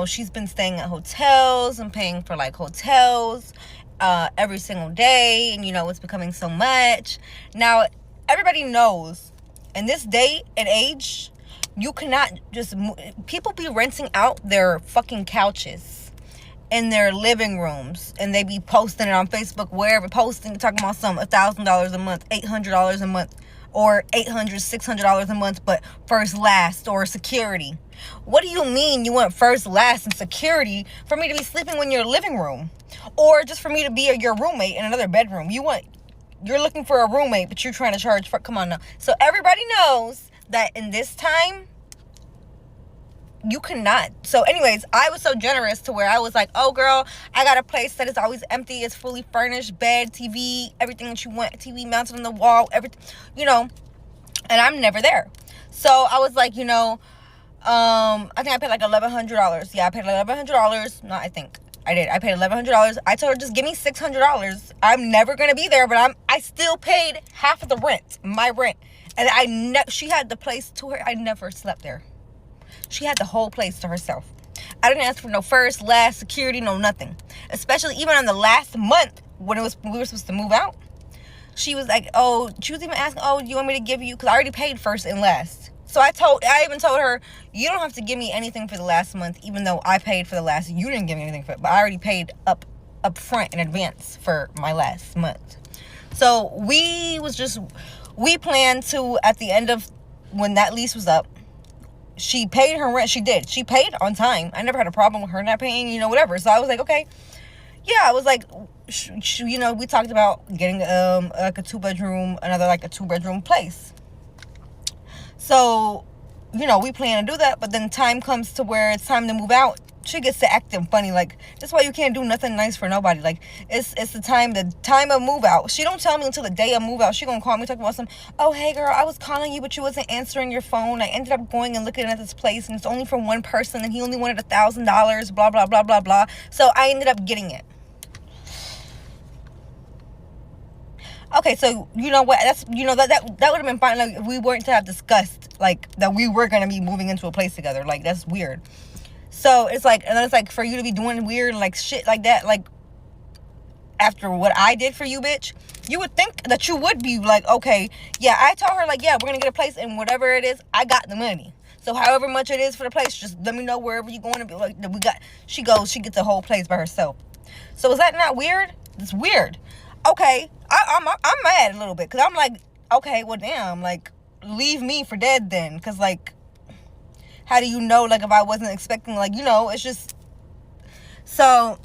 She's been staying at hotels and paying for like hotels. every single day, and you know, it's becoming so much. Now, everybody knows in this day and age, you cannot just people be renting out their fucking couches in their living rooms, and they be posting it on Facebook, wherever, posting, talking about some $1,000 a month, $800 a month, or $600 a month, but first, last, or security. What do you mean you want first, last, and security for me to be sleeping in your living room, or just for me to be your roommate in another bedroom? You're looking for a roommate, but you're trying to charge for, come on now. So everybody knows that in this time, you cannot. So anyways, I was so generous to where I was like, oh girl, I got a place that is always empty. It's fully furnished, bed, TV, everything that you want, TV mounted on the wall, everything, you know, and I'm never there. So I was like, you know, I think I paid like $1,100. Yeah, I paid $1,100. No, I think I did. I paid $1,100. I told her, just give me $600. I'm never gonna be there, but I still paid half of the rent, my rent, and she had the place to her. I never slept there. She had the whole place to herself. I didn't ask for no first, last, security, no nothing. Especially even on the last month when we were supposed to move out. She was like, oh, she was even asking, oh, do you want me to give you? Because I already paid first and last. So I even told her, you don't have to give me anything for the last month, even though I paid for the last. You didn't give me anything for it, but I already paid up front in advance for my last month. So we planned to, at the end of when that lease was up, she paid her rent. She did. She paid on time. I never had a problem with her not paying, you know, whatever. So I was like, okay. Yeah, I was like, you know, we talked about getting like a 2-bedroom, another like a 2-bedroom place. So, you know, we plan to do that. But then time comes to where it's time to move out. She gets to acting funny. Like, that's why you can't do nothing nice for nobody. Like, it's the time of move out. She don't tell me until the day of move out. She gonna call me talking about some, oh, hey girl, I was calling you, but you wasn't answering your phone. I ended up going and looking at this place, and it's only for one person, and he only wanted $1,000, blah, blah, blah, blah, blah. So I ended up getting it. Okay, so you know what? That's, you know, that would have been fine. Like, if we weren't to have discussed, like, that we were gonna be moving into a place together. Like, that's weird. So it's like, and then it's like, for you to be doing weird like shit like that, like after what I did for you, bitch, you would think that you would be like, okay, yeah, I told her like, yeah, we're gonna get a place, and whatever it is, I got the money. So however much it is for the place, just let me know wherever you're going to be. Like, she gets the whole place by herself. So is that not weird? It's weird. Okay, I'm mad a little bit, because I'm like, okay, well damn, like, leave me for dead then, because like, how do you know, like, if I wasn't expecting, like, you know, it's just, so,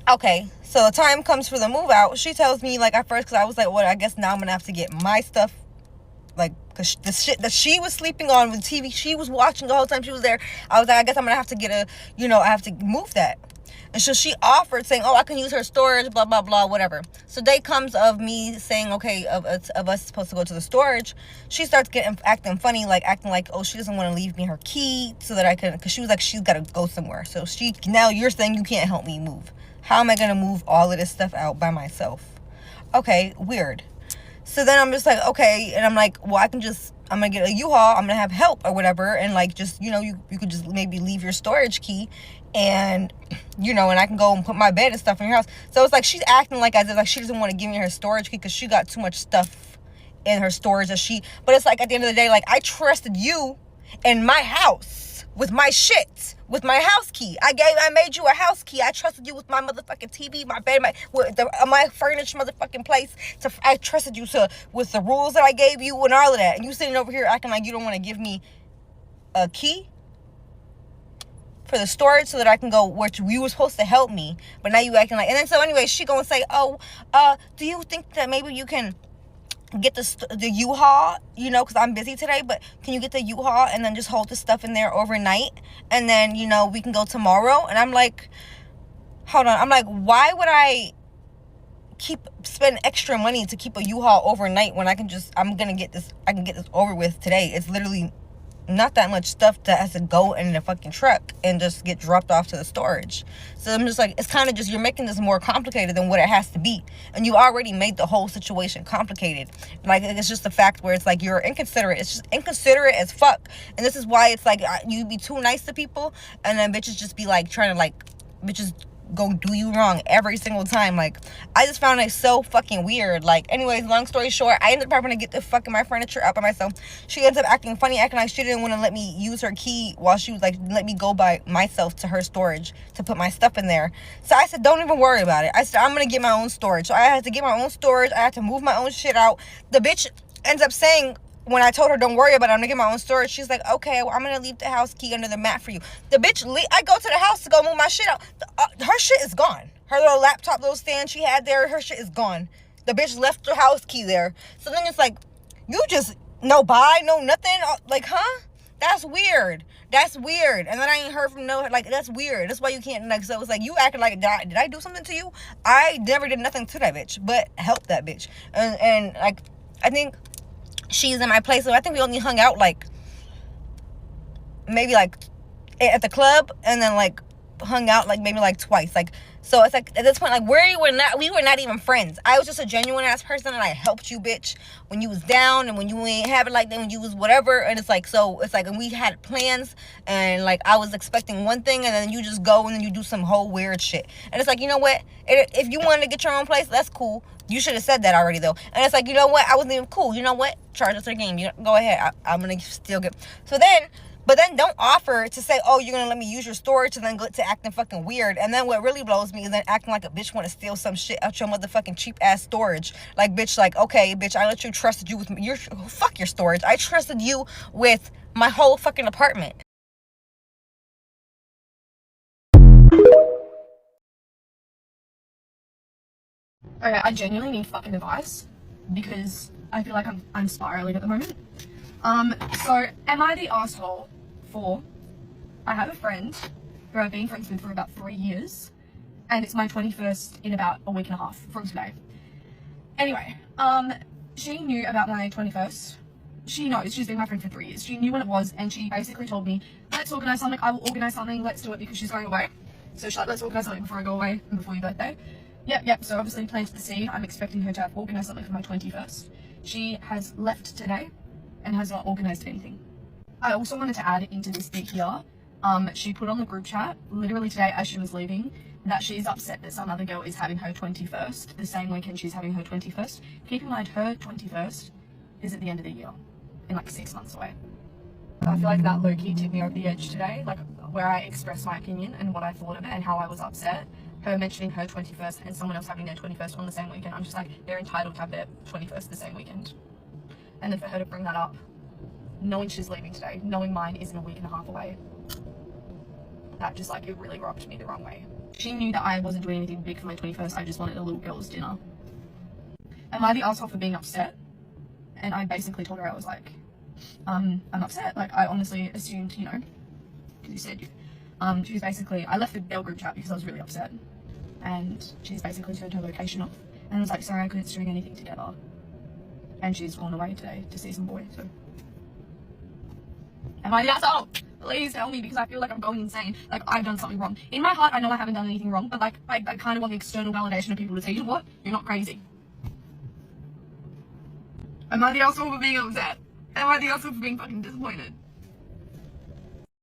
okay, so the time comes for the move out. She tells me, like, at first, because I was like, well, I guess now I'm gonna have to get my stuff, like, because the shit that she was sleeping on with TV, she was watching the whole time she was there. I was like, I guess I'm gonna have to get I have to move that. And so she offered, saying, oh, I can use her storage, blah, blah, blah, whatever. So day comes of me saying, okay, of us supposed to go to the storage. She starts acting funny, like acting like, oh, she doesn't want to leave me her key so that I can, because she was like, she's got to go somewhere. So now you're saying you can't help me move. How am I going to move all of this stuff out by myself? Okay, weird. So then I'm just like, okay. And I'm like, well, I'm going to get a U-Haul. I'm going to have help or whatever. And like, just, you know, you could just maybe leave your storage key, and, you know, and I can go and put my bed and stuff in your house. So it's like, she's acting like as if like she doesn't want to give me her storage key because she got too much stuff in her storage but it's like, at the end of the day, like, I trusted you in my house with my shit, with my house key. I made you a house key. I trusted you with my motherfucking TV, my bed, my furnished motherfucking place. I trusted you with the rules that I gave you and all of that. And you sitting over here acting like you don't want to give me a key for the storage so that I can go where you were supposed to help me, but now you acting like, and then so anyway, she gonna say, oh, do you think that maybe you can get the U-Haul, you know, because I'm busy today, but can you get the U-Haul and then just hold the stuff in there overnight, and then, you know, we can go tomorrow? And I'm like, hold on, I'm like, why would I spend extra money to keep a U-Haul overnight when I can get this over with today? It's literally not that much stuff that has to go in the fucking truck and just get dropped off to the storage. So I'm just like, it's kind of just, you're making this more complicated than what it has to be. And you already made the whole situation complicated. Like, it's just the fact where it's like, you're inconsiderate. It's just inconsiderate as fuck. And this is why it's like, you be too nice to people, and then bitches just be like, trying to like, bitches go do you wrong every single time. Like, I just found it so fucking weird. Like, anyways, long story short, I ended up having to get the fucking my furniture up by myself. She ends up acting funny, acting like she didn't want to let me use her key while she was like, let me go by myself to her storage to put my stuff in there. So I said, don't even worry about it. I said, I'm gonna get my own storage. So I had to get my own storage. I had to move my own shit out. The bitch ends up saying, when I told her, don't worry about it, I'm gonna get my own storage, she's like, okay, well, I'm gonna leave the house key under the mat for you. The bitch, I go to the house to go move my shit out. Her shit is gone. Her little laptop, little stand she had there, her shit is gone. The bitch left the house key there. So then it's like, you just, no buy, no nothing. Like, huh? That's weird. That's weird. And then I ain't heard from like, that's weird. That's why you can't, like, so it's like, you acting like, did I do something to you? I never did nothing to that bitch, but help that bitch. And like, I think she's in my place, so I think we only hung out like maybe like at the club, and then like hung out like maybe like twice. Like, so it's like at this point, like, we were not even friends. I was just a genuine ass person, and I helped you, bitch, when you was down and when you ain't have it like that, when you was whatever. And it's like, so it's like, and we had plans, and like I was expecting one thing, and then you just go and then you do some whole weird shit. And it's like, you know what, if you wanted to get your own place, that's cool. You should have said that already, though. And it's like, you know what, I wasn't even cool. You know what, charge us the game. You go ahead. I'm gonna still get. But then don't offer to say, oh, you're gonna let me use your storage, and then go to acting fucking weird. And then what really blows me is then acting like a bitch want to steal some shit out your motherfucking cheap ass storage. Like, bitch, like, okay, bitch, I let you trusted you with fuck your storage. I trusted you with my whole fucking apartment. Okay, I genuinely need fucking advice because I feel like I'm spiraling at the moment. So am I the asshole for, I have a friend who I've been friends with for about 3 years, and it's my 21st in about a week and a half from today. Anyway, she knew about my 21st. She knows, she's been my friend for 3 years. She knew when it was, and she basically told me, let's organise something, I will organise something, let's do it, because she's going away. So she's like, let's organise something before I go away and before your birthday. Yep, so obviously plans to see, I'm expecting her to have organised something for my 21st. She has left today and has not organised anything. I also wanted to add into this bit here, she put on the group chat, literally today as she was leaving, that she's upset that some other girl is having her 21st, the same weekend she's having her 21st. Keep in mind, her 21st is at the end of the year, in like 6 months away. I feel like that low-key tipped me over the edge today, like where I expressed my opinion and what I thought of it and how I was upset. Her mentioning her 21st and someone else having their 21st on the same weekend, I'm just like, they're entitled to have their 21st the same weekend. And then for her to bring that up, knowing she's leaving today, knowing mine is in a week and a half away, that just like, it really rubbed me the wrong way. She knew that I wasn't doing anything big for my 21st, I just wanted a little girl's dinner. Am I the asshole for being upset? And I basically told her, I was like, I'm upset. Like, I honestly assumed, you know, because you said you. She was basically, I left the girl group chat because I was really upset. And she's basically turned her location off. And I was like, sorry, I couldn't string anything together. And she's gone away today to see some boy, so. Am I the asshole? Please tell me, because I feel like I'm going insane. Like, I've done something wrong. In my heart, I know I haven't done anything wrong, but like, I kind of want the external validation of people to say, you know what? You're not crazy. Am I the asshole for being upset? Am I the asshole for being fucking disappointed?